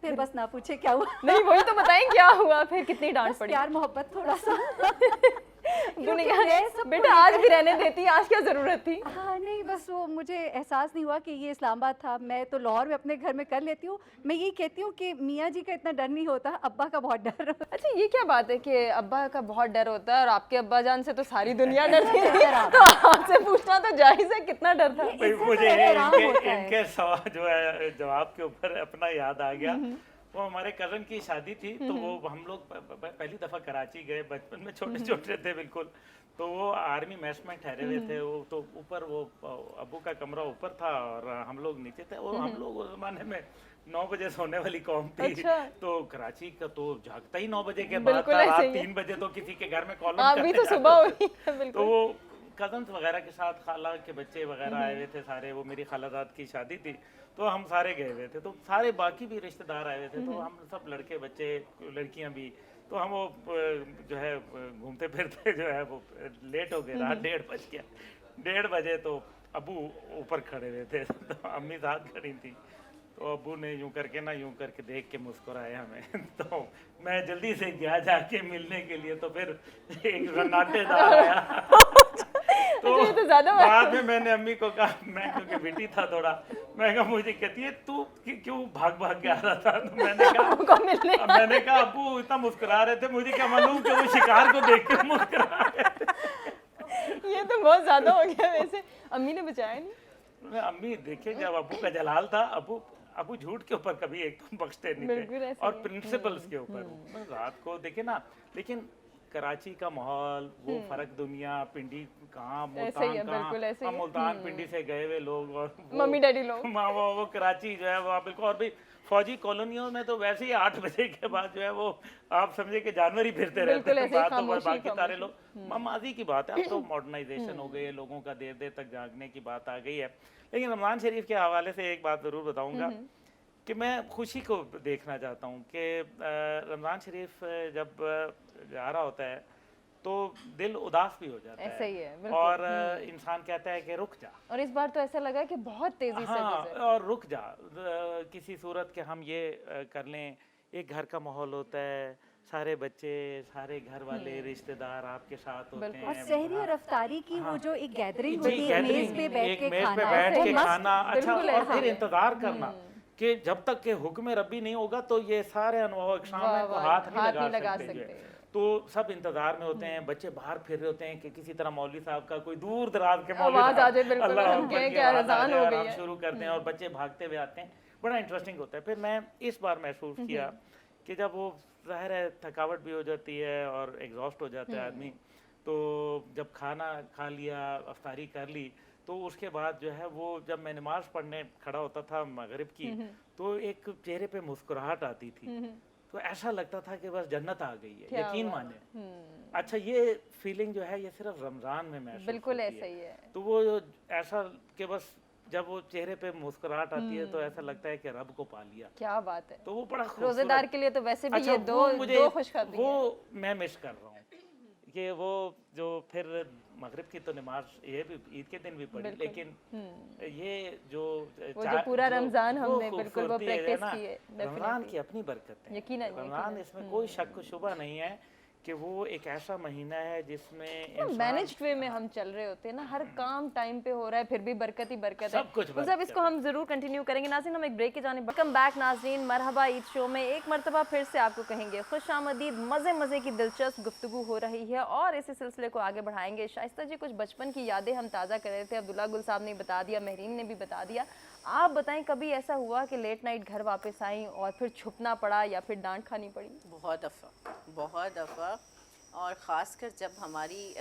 پھر بس نہ پوچھے کیا ہوا. نہیں وہی تو بتائیں کیا ہوا, پھر کتنی ڈانٹ پڑی؟ پیار محبت تھوڑا سا. بیٹا آج بھی رہنے دیتی, آج کیا ضرورت تھی؟ ہاں نہیں, بس وہ مجھے احساس نہیں ہوا کہ یہ اسلام آباد تھا. میں تو لاہور میں اپنے گھر میں کر لیتی ہوں. میں یہی کہتی ہوں کہ میاں جی کا اتنا ڈر نہیں ہوتا, ابا کا بہت ڈر ہوتا. اچھا یہ کیا بات ہے کہ ابا کا بہت ڈر ہوتا ہے اور آپ کے ابا جان سے تو ساری دنیا ڈرتی ہے, تو آپ سے پوچھنا تو جائز ہے کتنا ڈر تھا؟ مجھے ان کے سوال جو ہے جواب کے اوپر اپنا یاد آ گیا. وہ ہمارے کزن کی شادی تھی, تو وہ ہم لوگ پہلی دفعہ کراچی گئے, بچپن میں چھوٹے چھوٹے تھے بالکل. تو وہ آرمی میس میں ٹھہرے ہوئے تھے, وہ تو اوپر وہ ابو کا کمرہ اوپر تھا اور ہم لوگ نیچے تھے. اور ہم لوگ اس زمانے میں 9 بجے سونے والی قوم تھی, تو کراچی کا تو جاگتا ہی 9 بجے کے بعد تھا. رات 3 بجے تو کسی کے گھر میں کالم ابھی تو صبح ہوئی ہے. تو وہ کزنس وغیرہ کے ساتھ خالہ کے بچے وغیرہ آئے ہوئے تھے سارے. وہ میری خالہ زاد کی شادی تھی, تو ہم سارے گئے ہوئے تھے. تو سارے باقی بھی رشتہ دار آئے ہوئے تھے, تو ہم سب لڑکے بچے لڑکیاں بھی, تو ہم وہ جو ہے گھومتے پھرتے جو ہے وہ لیٹ ہو گئے. رات 1:30 بج گیا. 1:30 بجے تو ابو اوپر کھڑے ہوئے تھے, تو امی ساتھ کھڑی تھیں. تو ابو نے یوں کر کے نا یوں کر کے دیکھ کے مسکرائے ہمیں. تو میں جلدی سے گیا جا کے ملنے کے لیے, تو پھر ایک سناٹے دار آیا. تو بعد میں نے امی کو کہا, میں کیونکہ بیٹی تھا تھوڑا, میں کہا مجھے کہتی ہے تو کیوں بھاگ بھاگ کے آ رہا تھا. تو میں نے کہا ابو اتنا مسکرا رہے تھے, مجھے کیا معلوم کہ وہ شکار کو دیکھ کے مسکرا رہے تھے. یہ تو بہت زیادہ ہو گیا. ویسے امی نے بچایا نہیں؟ امی دیکھیں جب ابو کا جلال تھا, ابو جھوٹ کے اوپر کبھی ایک دم بخشتے نہیں تھے, اور پرنسپلز کے اوپر. رات کو دیکھیں نا, لیکن کراچی کا ماحول, وہ فرق دنیا, پنڈی کہاں, ملتان کہاں, ہم ملتان پنڈی سے گئے ہوئے لوگ, اور ممی ڈیڈی لوگ, وہ کراچی جو ہے وہ بالکل. اور بھی فوجی کالونیوں میں تو ویسے ہی 8 بجے کے بعد جو ہے وہ آپ سمجھے کہ جانور ہی پھرتے رہتے ہیں. بات تو باقی سارے لوگ ماضی کی بات ہے, اب تو ماڈرنائزیشن ہو گئی ہے, لوگوں کا دیر دیر تک جاگنے کی بات آ گئی ہے. لیکن رمضان شریف کے حوالے سے ایک بات ضرور بتاؤں گا کہ میں خوشی کو دیکھنا چاہتا ہوں کہ رمضان شریف جب آ رہا ہوتا ہے تو دل اداس بھی ہو جاتا ہے. ایسا ہی ہے, اور انسان کہتا ہے کہ رک جا. اور اس بار تو ایسا لگا کہ بہت تیزی سے گزرے. اور رک جا, کسی صورت کہ ہم یہ کر لیں. ایک گھر کا ماحول ہوتا ہے, سارے بچے, سارے گھر والے, رشتہ دار آپ کے ساتھ ہوتے ہیں. اور سحری اور افطاری کی وہ جو ایک گیدرنگ ہوتی ہے, ہے, میز پہ بیٹھ کے کھانا, اچھا, اور پھر انتظار کرنا کہ جب تک کہ حکم ربی نہیں ہوگا تو یہ سارے انواع و اقسام کو ہاتھ نہیں لگا سکتے. تو سب انتظار میں ہوتے ہیں, بچے باہر پھر رہے ہوتے ہیں کہ کسی طرح مولوی صاحب کا کوئی دور دراز کے مولوی اللہ شروع کرتے ہیں, اور بچے بھاگتے ہوئے آتے ہیں. بڑا انٹرسٹنگ ہوتا ہے. پھر میں اس بار محسوس کیا کہ جب وہ ظاہر ہے تھکاوٹ بھی ہو جاتی ہے اور ایگزاسٹ ہو جاتا ہے آدمی, تو جب کھانا کھا لیا, افطاری کر لی, تو اس کے بعد جو ہے وہ جب میں نماز پڑھنے کھڑا ہوتا تھا مغرب کی, تو ایک چہرے پہ مسکراہٹ آتی تھی. تو ایسا لگتا تھا کہ بس جنت آ گئی ہے, یقین مانے. اچھا یہ فیلنگ جو ہے یہ صرف رمضان میں محسوس بالکل ایسا ہی ہے. تو وہ ایسا کہ بس جب وہ چہرے پہ مسکراہٹ آتی ہے تو ایسا لگتا ہے کہ رب کو پا لیا. کیا بات ہے. تو وہ بڑا روزے دار کے لیے تو ویسے بھی یہ دو خوشخبری ہیں. وہ میں مس کر رہا ہوں کہ وہ جو پھر مغرب کی تو نماز یہ بھی عید کے دن بھی پڑھی, لیکن یہ جو پورا رمضان ہم نے بالکل وہ پریکٹس کی ہے. رمضان کی اپنی برکت ہے, یقیناً رمضان, اس میں کوئی شک و شبہ نہیں ہے کہ وہ ایک ایسا مہینہ ہے جس میں مینجڈ وے میں ہم چل رہے ہوتے ہیں نا, ہر کام ٹائم پہ ہو رہا ہے, پھر بھی برکت ہی برکت ہے. سب کچھ مطلب اس کو ہم ضرور کنٹینیو کریں گے. ناظرین ہم ایک بریک کی جانب. ویلکم بیک ناظرین, مرحبا عید شو میں ایک مرتبہ پھر سے آپ کو کہیں گے خوش آمدید. مزے مزے کی دلچسپ گفتگو ہو رہی ہے اور اسی سلسلے کو آگے بڑھائیں گے. شائستہ جی کچھ بچپن کی یادیں ہم تازہ کر رہے تھے, عبداللہ گل صاحب نے بتا دیا, مہرین نے بھی بتا دیا. آپ بتائیں کبھی ایسا ہوا کہ لیٹ نائٹ گھر واپس آئیں اور پھر چھپنا پڑا یا پھر ڈانٹ کھانی پڑی؟ بہت دفعہ. اور خاص کر جب ہماری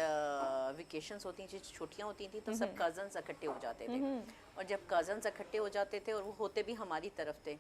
ویکیشنز ہوتی تھیں, چھٹیاں ہوتی تھیں, تو سب کزنز اکٹھے ہو جاتے تھے. اور جب کزنز اکٹھے ہو جاتے تھے اور وہ ہوتے بھی ہماری طرف تھے,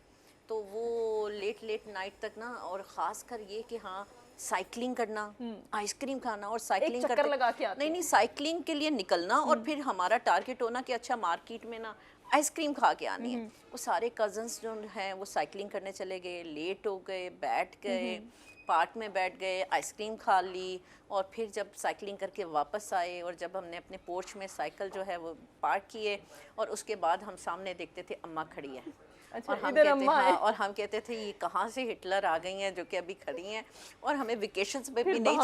تو وہ لیٹ نائٹ تک نا, اور خاص کر یہ کہ ہاں سائیکلنگ کرنا, آئس کریم کھانا اور سائیکلنگ چکر لگا کے آتے نہیں سائیکلنگ کے لیے نکلنا, اور پھر ہمارا ٹارگٹ ہونا کہ اچھا مارکیٹ میں نا آئس کریم کھا کے آنی ہے. وہ سارے کزنس جو ہیں وہ سائیکلنگ کرنے چلے گئے, لیٹ ہو گئے, بیٹھ گئے, پارک میں بیٹھ گئے, آئس کریم کھا لی, اور پھر جب سائیکلنگ کر کے واپس آئے اور جب ہم نے اپنے پورچ میں سائیکل جو ہے وہ پارک کیے, اور اس کے بعد ہم سامنے دیکھتے تھے اماں کھڑی ہے, اور ہم کہتے تھے یہ کہاں سے ہٹلر آ گئی ہیں جو کہ ابھی کھڑی ہیں, اور ہمیں ویکیشنز میں بھی نہیں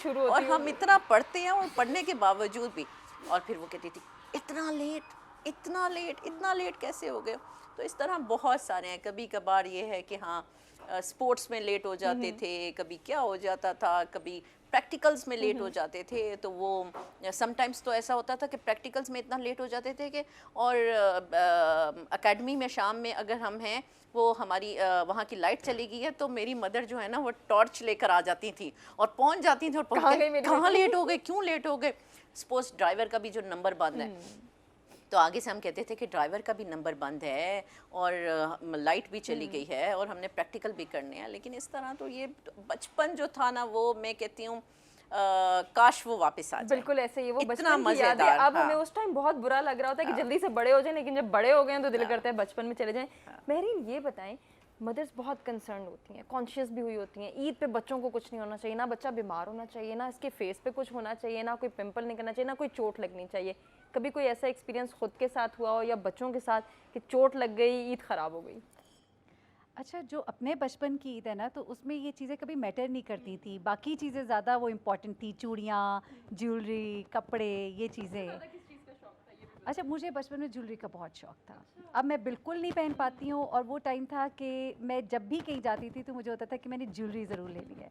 چھوڑتی, اور ہم اتنا پڑھتے ہیں اور پڑھنے کے باوجود بھی, اور پھر وہ کہتی تھی اتنا لیٹ کیسے ہو گئے. تو اس طرح بہت سارے ہیں. کبھی کبھار یہ ہے کہ ہاں اسپورٹس میں لیٹ ہو جاتے تھے, کبھی کیا ہو جاتا تھا, کبھی پریکٹیکلز میں لیٹ ہو جاتے تھے. تو وہ سم ٹائمز تو ایسا ہوتا تھا کہ پریکٹیکلز میں اتنا لیٹ ہو جاتے تھے کہ, اور اکیڈمی میں شام میں اگر ہم ہیں, وہ ہماری وہاں کی لائٹ چلی گئی ہے تو میری مدر جو ہے نا وہ ٹارچ لے کر آ جاتی تھی اور پہنچ جاتی تھیں, اور کہاں لیٹ ہو گئے, کیوں لیٹ ہو گئے. سپوز ڈرائیور کا بھی جو نمبر بند ہے, تو آگے سے ہم کہتے تھے کہ ڈرائیور کا بھی نمبر بند ہے اور لائٹ بھی چلی گئی ہے اور ہم نے پریکٹیکل بھی کرنے ہیں. لیکن اس طرح تو یہ بچپن جو تھا نا, وہ میں کہتی ہوں کاش وہ واپس آ جائے. بالکل ایسے ہی, وہ بچپن کی یاد ہے. اب ہمیں اس ٹائم بہت برا لگ رہا ہوتا ہے کہ جلدی سے بڑے ہو جائیں, لیکن جب بڑے ہو گئے ہیں تو دل کرتا ہے بچپن میں چلے جائیں. مہرین یہ بتائیں, مدرس بہت کنسرنڈ ہوتی ہیں, کانشیس بھی ہوئی ہوتی ہیں, عید پہ بچوں کو کچھ نہیں ہونا چاہیے, نہ بچہ بیمار ہونا چاہیے, نہ اس کے فیس پہ کچھ ہونا چاہیے, نہ کوئی پمپل نکلنا چاہیے, نہ کوئی چوٹ لگنی چاہیے. کبھی کوئی ایسا ایکسپیرینس خود کے ساتھ ہوا ہو یا بچوں کے ساتھ کہ چوٹ لگ گئی, عید خراب ہو گئی؟ اچھا, جو اپنے بچپن کی عید ہے نا, تو اس میں یہ چیزیں کبھی میٹر نہیں کرتی تھی. باقی چیزیں زیادہ وہ امپورٹنٹ تھی, چوڑیاں, جیولری, کپڑے, یہ چیزیں. اچھا, مجھے بچپن میں جیولری کا بہت شوق تھا. اب میں بالکل نہیں پہن پاتی ہوں, اور وہ ٹائم تھا کہ میں جب بھی کہیں جاتی تھی تو مجھے ہوتا تھا کہ میں نے جیولری ضرور لینی ہے.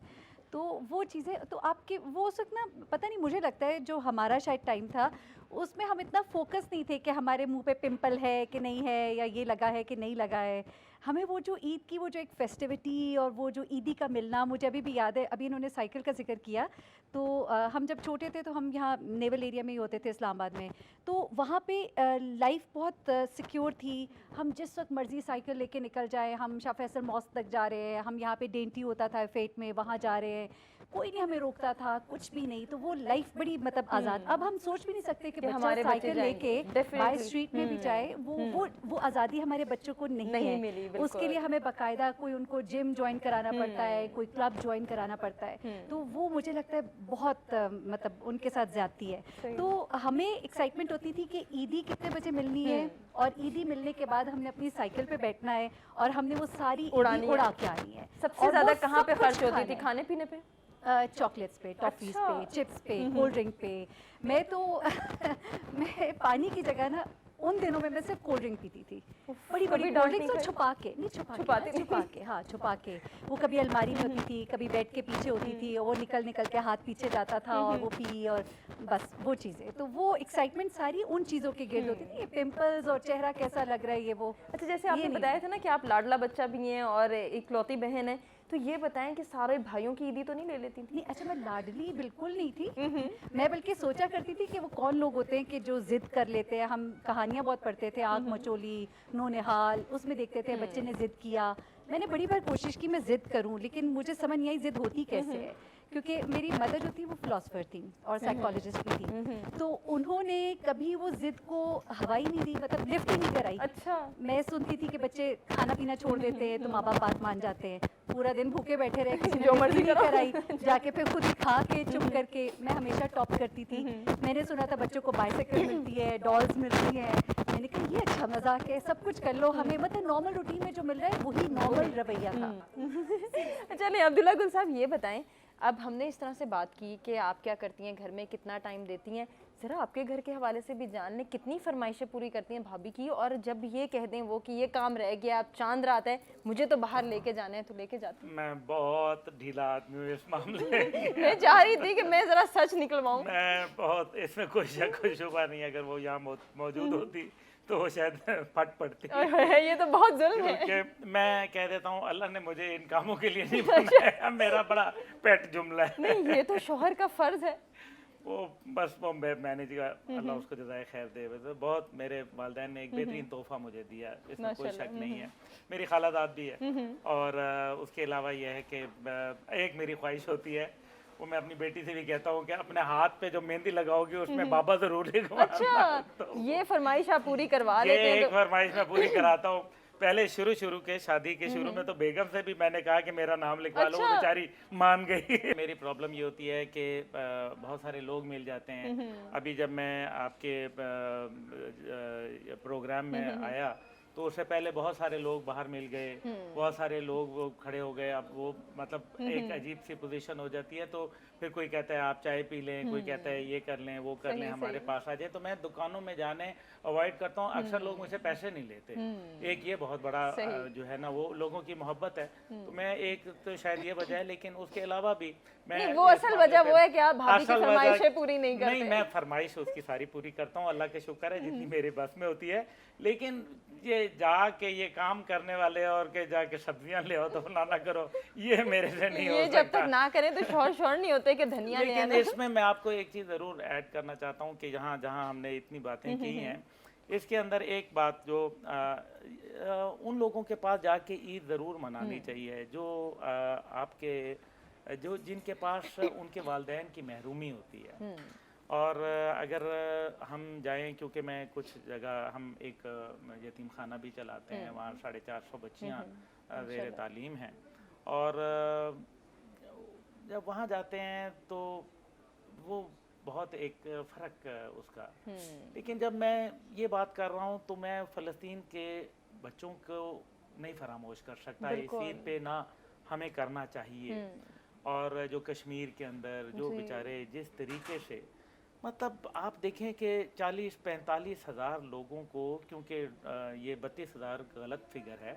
تو وہ چیزیں تو آپ کے وہ اس وقت نا پتہ نہیں, مجھے لگتا ہے جو ہمارا شاید ٹائم تھا اس میں ہم اتنا فوکس نہیں تھے کہ ہمارے منہ پہ پمپل ہے کہ نہیں ہے, یا یہ لگا ہے کہ نہیں لگا ہے. ہمیں وہ جو عید کی وہ جو ایک فیسٹیوٹی اور وہ جو عیدی کا ملنا مجھے ابھی بھی یاد ہے. ابھی انہوں نے سائیکل کا ذکر کیا, تو ہم جب چھوٹے تھے تو ہم یہاں نیول ایریا میں ہی ہوتے تھے اسلام آباد میں, تو وہاں پہ لائف بہت سیکیور تھی. ہم جس وقت مرضی سائیکل لے کے نکل جائیں, ہم شاہ فیصل ماسک تک جا رہے ہیں, ہم یہاں پہ ڈینٹی ہوتا تھا فیٹ میں, وہاں جا رہے ہیں, کوئی نہیں ہمیں روکتا تھا, کچھ بھی نہیں. تو وہ لائف بڑی مطلب آزاد. اب ہم سوچ بھی نہیں سکتے کہ بچہ سائیکل لے کے بائی اسٹریٹ میں بھی جائے, وہ آزادی ہمارے بچوں کو نہیں ہے. اس کے لیے ہمیں باقاعدہ کوئی ان کو جم جوائن کرانا پڑتا ہے, کوئی کلب جوائن کرانا پڑتا ہے. تو وہ مجھے لگتا ہے بہت مطلب ان کے ساتھ زیادتی ہے. تو ہمیں ایکسائٹمنٹ ہوتی تھی کہ عیدی کتنے بجے ملنی ہے, اور عیدی ملنے کے بعد ہم نے اپنی سائیکل پہ بیٹھنا ہے اور ہم نے وہ ساری عیدی اڑا کے آنی ہے. سب سے زیادہ کہاں پہ خرچ ہوتی تھی, کھانے پینے پہ؟ چاکلیٹس پہ, ٹافیز پہ, چپس پہ, کولڈ ڈرنک پہ. میں تو میں پانی کی جگہ نا ان دنوں میں صرف کولڈ ڈرنک پیتی تھی, بڑی بڑی کولڈ ڈرنکس, اور چھپا کے, چھپا کے. وہ کبھی الماری میں ہوتی تھی, کبھی بیڈ کے پیچھے ہوتی تھی, اور وہ نکل کے ہاتھ پیچھے جاتا تھا اور وہ پی, اور بس وہ چیزیں. تو وہ ایکسائٹمنٹ ساری ان چیزوں کے گرد ہوتی تھی, پمپلز اور چہرہ کیسا لگ رہا ہے یہ وہ. اچھا, جیسے آپ نے بتایا تھا نا کہ آپ لاڈلا بچہ بھی ہیں اور اکلوتی بہن ہیں, تو یہ بتائیں کہ سارے بھائیوں کی عیدی تو نہیں لے لیتی تھی؟ نہیں, اچھا میں لاڈلی بالکل نہیں تھی. میں بلکہ سوچا کرتی تھی کہ وہ کون لوگ ہوتے ہیں کہ جو ضد کر لیتے ہیں. ہم کہانیاں بہت پڑھتے تھے, آنکھ مچولی, نونہال, اس میں دیکھتے تھے بچے نے ضد کیا. میں نے بڑی بار کوشش کی میں ضد کروں, لیکن مجھے سمجھ نہیں آئی ضد ہوتی کیسے ہے. کیونکہ میری مدر جو تھی وہ فلاسفر تھی اور سائیکالوجسٹ بھی تھی, تو انہوں نے کبھی وہ ضد کو ہوا ہی نہیں دی, مطلب لفٹ ہی نہیں کرائی. اچھا, میں سنتی تھی کہ بچے کھانا پینا چھوڑ دیتے ہیں تو ماں باپ بات مان جاتے ہیں, پورا دن بھوکے بیٹھے رہے, کسی نے جو مرضی کرائی, جا کے پھر خود کھا کے چپ کر کے. میں ہمیشہ ٹاپ کرتی تھی. میں نے سنا تھا بچوں کو بائسیکل ملتی ہے, ڈالز ملتی ہیں. میں نے کہا یہ اچھا مذاق ہے, سب کچھ کر لو, ہمیں مطلب نارمل روٹین میں جو مل رہا ہے وہی نارمل رویہ تھا. چلیں عبداللہ گل صاحب یہ بتائیں, اب ہم نے اس طرح سے بات کی کہ آپ کیا کرتی ہیں گھر میں, کتنا ٹائم دیتی ہیں, ذرا آپ کے گھر کے حوالے سے بھی جان لیں, کتنی فرمائشیں پوری کرتی ہیں بھابھی کی, اور جب یہ کہہ دیں وہ کہ یہ کام رہ گیا, اب چاند رات ہے, مجھے تو باہر لے کے جانا ہے, تو لے کے جاتی ہیں؟ میں بہت ڈھیلا آدمی ہوں اس معاملے میں. میں چاہ رہی تھی کہ میں ذرا سچ نکلواؤں. میں بہت, اس میں کوئی شک کوئی شبہ نہیں, اگر وہ یہاں موجود ہوتی تو وہ شاید پھٹ پڑتی. یہ تو بہت ظلم ہے. کیونکہ میں کہہ دیتا ہوں اللہ نے مجھے ان کاموں کے لیے نہیں بنایا, میرا بڑا پیٹ جملہ ہے. نہیں, یہ تو شوہر کا فرض ہے. वो बस वो मैनेज का अल्लाह उसको जज़ाए खैर दे। वैसे बहुत मेरे वालिदैन ने एक बेहतरीन तोहफ़ा मुझे दिया, इसमें कोई शक नहीं है। मेरी खालाजाद भी है और उसके अलावा ये है कि एक मेरी ख्वाहिश होती है, वो मैं अपनी बेटी से भी कहता हूँ कि अपने हाथ पे जो मेहंदी लगाओगी उसमें बाबा ज़रूर लिखवाना। अच्छा, ये फरमाइश आप पूरी करवा ये लेते हैं एक तो फरमाइश मैं पूरी कराता हूँ। पहले शुरू के शादी के शुरू में तो बेगम से भी मैंने कहा कि मेरा नाम लिखवा लो, वो अच्छा। बेचारी मान गई। मेरी प्रॉब्लम ये होती है कि बहुत सारे लोग मिल जाते हैं। अभी जब मैं आपके प्रोग्राम में आया तो उससे पहले बहुत सारे लोग बाहर मिल गए, बहुत सारे लोग वो खड़े हो गए। अब वो मतलब एक अजीब सी पोजीशन हो जाती है। तो फिर कोई कहता है आप चाय पी लें, कोई कहता है ये कर लें, वो कर लें, हमारे पास आ जाए। तो मैं दुकानों में जाने अवॉइड करता हूँ। अक्सर लोग मुझसे पैसे नहीं लेते। एक ये बहुत बड़ा जो है ना वो लोगों की मोहब्बत है। तो मैं एक तो शायद ये वजह है, लेकिन उसके अलावा भी मैं नहीं, वो असल वजह वो है कि आप भाभी की असल वजह- फरमाइशें पूरी नहीं करते। नहीं, मैं फरमाइश उसकी सारी पूरी करता हूँ, अल्लाह के शुक्र है जितनी मेरे बस में होती है। लेकिन ये जाके ये काम करने वाले और के जाके सब्जियां ले आओ तो फलाना करो, ये मेरे से नहीं हो ये सकता। जब तक ना करें तो शौर नहीं होते कि धनिया ले लेकिन आना। इसमें मैं आपको एक चीज़ ज़रूर ऐड करना चाहता हूँ कि जहाँ जहाँ हमने इतनी बातें की हैं, इसके अंदर एक बात जो उन लोगों के पास जाके ईद ज़रूर मनानी चाहिए जो आपके जो जिनके पास उनके वालिदैन की महरूमी होती है। और अगर हम जाएं, क्योंकि मैं कुछ जगह हम एक यतीम खाना भी चलाते हैं, वहाँ 450 बच्चियाँ ज़ेर तालीम हैं। और जब वहाँ जाते हैं तो वो बहुत एक फ़र्क उसका। लेकिन जब मैं ये बात कर रहा हूँ तो मैं फ़लस्तीन के बच्चों को नहीं फरामोश कर सकता। इस ईद पे ना हमें करना चाहिए। और जो कश्मीर के अंदर जो बेचारे जिस तरीके से मतलब आप देखें कि 40-45 हज़ार लोगों को, क्योंकि ये 32 हज़ार गलत फिगर है।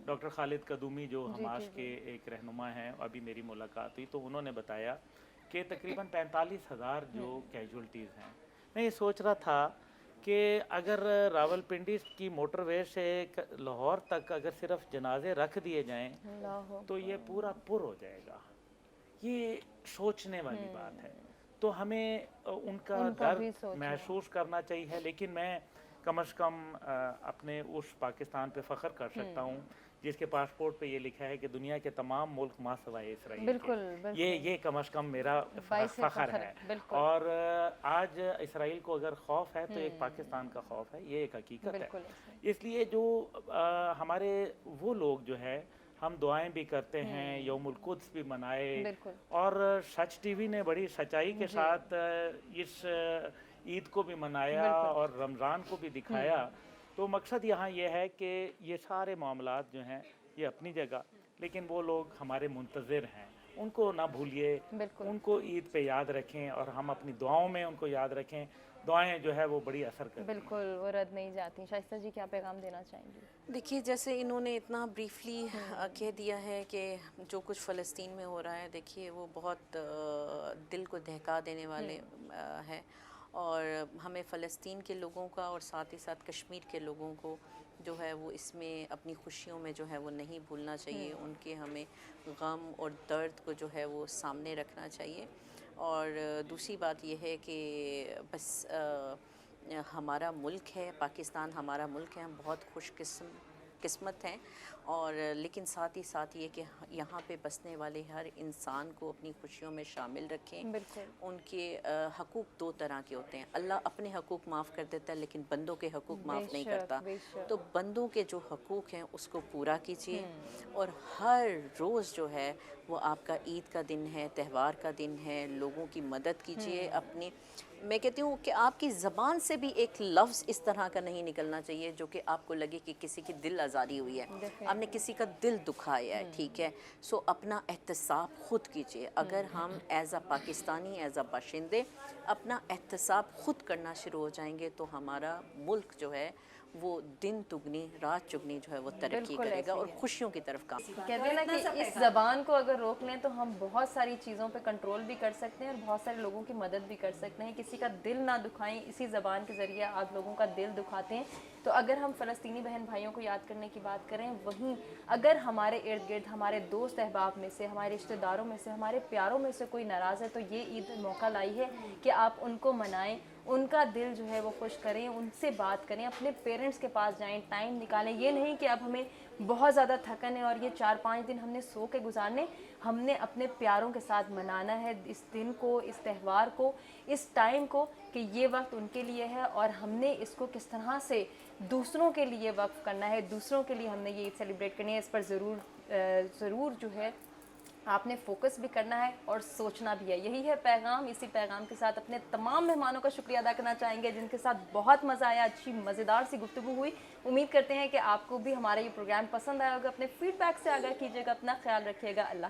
डॉक्टर खालिद कदूमी जो हमास के एक रहनुमा हैं, अभी मेरी मुलाकात हुई तो उन्होंने बताया कि तकरीबन 45 हज़ार जो कैजुअल्टीज़ हैं। मैं ये सोच रहा था कि अगर रावलपिंडी की मोटरवे से लाहौर तक अगर सिर्फ जनाजे रख दिए जाएं तो ये पूरा पुर हो जाएगा। ये सोचने वाली बात है। तो हमें उनका दर्द महसूस करना चाहिए। लेकिन मैं कम से कम अपने उस पाकिस्तान पे फ़ख्र कर सकता हूँ जिसके पासपोर्ट पे ये लिखा है कि दुनिया के तमाम मुल्क मां सवाए इसराइल। बिल्कुल। ये कम से कम मेरा फ़ख्र है। और आज इसराइल को अगर खौफ है तो एक पाकिस्तान का खौफ है, ये एक हकीकत है। इसलिए जो हमारे वो लोग जो है, हम दुआएं भी करते हैं, यौमुल कुद्स भी मनाए। और सच टीवी ने बड़ी सच्चाई के साथ इस ईद को भी मनाया और रमज़ान को भी दिखाया। तो मकसद यहाँ ये है कि ये सारे मामलात जो हैं ये अपनी जगह, लेकिन वो लोग हमारे मुंतज़िर हैं, उनको ना भूलिए, उनको ईद पे याद रखें और हम अपनी दुआओं में उनको याद रखें। दुआएं जो है वो बड़ी असर करती हैं। बिल्कुल, वो रद्द नहीं जाती। शाइस्ता जी क्या पैगाम देना चाहेंगी? देखिए, जैसे इन्होंने इतना ब्रीफली कह दिया है कि जो कुछ फ़लस्तीन में हो रहा है, देखिए वो बहुत दिल को दहका देने वाले है। और हमें फ़लस्तीन के लोगों का और साथ ही साथ कश्मीर के लोगों को जो है वो इसमें अपनी खुशियों में जो है वो नहीं भूलना चाहिए। उनके हमें गम और दर्द को जो है वो सामने रखना चाहिए। और दूसरी बात यह है कि बस हमारा मुल्क है पाकिस्तान, हमारा मुल्क है, हम बहुत खुशकिस्मत हैं। और लेकिन साथ ही साथ ये कि यहाँ पे बसने वाले हर इंसान को अपनी खुशियों में शामिल रखें। उनके हकूक़ दो तरह के होते हैं। अल्लाह अपने हकूक़ माफ़ कर देता है लेकिन बंदों के हकूक़ माफ़ नहीं करता। तो बंदों के जो हकूक़ हैं उसको पूरा कीजिए। और हर रोज़ जो है वो आपका ईद का दिन है, त्यौहार का दिन है, लोगों की मदद कीजिए। अपनी मैं कहती हूँ कि आपकी ज़बान से भी एक लफ्ज़ इस तरह का नहीं निकलना चाहिए जो कि आपको लगे कि किसी की दिल आज़ारी हुई है, आपने किसी का दिल दुखाया है। ठीक है, सो अपना एहतसाब ख़ुद कीजिए। अगर हम as a Pakistani, as a बाशिंदे अपना एहतसाब ख़ुद करना शुरू हो जाएंगे तो हमारा मुल्क जो है वो दिन दुगनी रात चुगनी जो है वो तरक्की करेगा और खुशियों की तरफ काम। कहते हैं ना कि इस ज़बान को अगर रोक लें तो हम बहुत सारी चीज़ों पे कंट्रोल भी कर सकते हैं और बहुत सारे लोगों की मदद भी कर सकते हैं। किसी किसी का दिल ना दुखाएं, इसी ज़बान के ज़रिए आप लोगों का दिल दुखाते हैं। तो अगर हम फ़लस्तीनी बहन भाइयों को याद करने की बात करें, वहीं अगर हमारे इर्द गिर्द हमारे दोस्त अहबाब में से, हमारे रिश्तेदारों में से, हमारे प्यारों में से कोई नाराज़ है, तो ये ईद मौका लाई है कि आप उनको मनाएं, उनका दिल जो है वो खुश करें, उनसे बात करें, अपने पेरेंट्स के पास जाएं, टाइम निकालें। ये नहीं कि अब हमें बहुत ज़्यादा थकन है और ये 4-5 दिन हमने सो के गुजारने, हमने अपने प्यारों के साथ मनाना है इस दिन को, इस त्यौहार को, इस टाइम को, कि ये वक्त उनके लिए है और हमने इसको किस तरह से दूसरों के लिए वक्फ करना है, दूसरों के लिए हमने ये ईद सेलिब्रेट करनी है। इस पर ज़रूर जो है आपने फोकस भी करना है और सोचना भी है। यही है पैगाम। इसी पैगाम के साथ अपने तमाम मेहमानों का शुक्रिया अदा करना चाहेंगे जिनके साथ बहुत मज़ा आया, अच्छी मज़ेदार सी गुफ्तगू हुई। उम्मीद करते हैं कि आपको भी हमारा ये प्रोग्राम पसंद आया होगा। अपने फीडबैक से आगाह कीजिएगा, अपना ख्याल रखिएगा। अल्लाह ने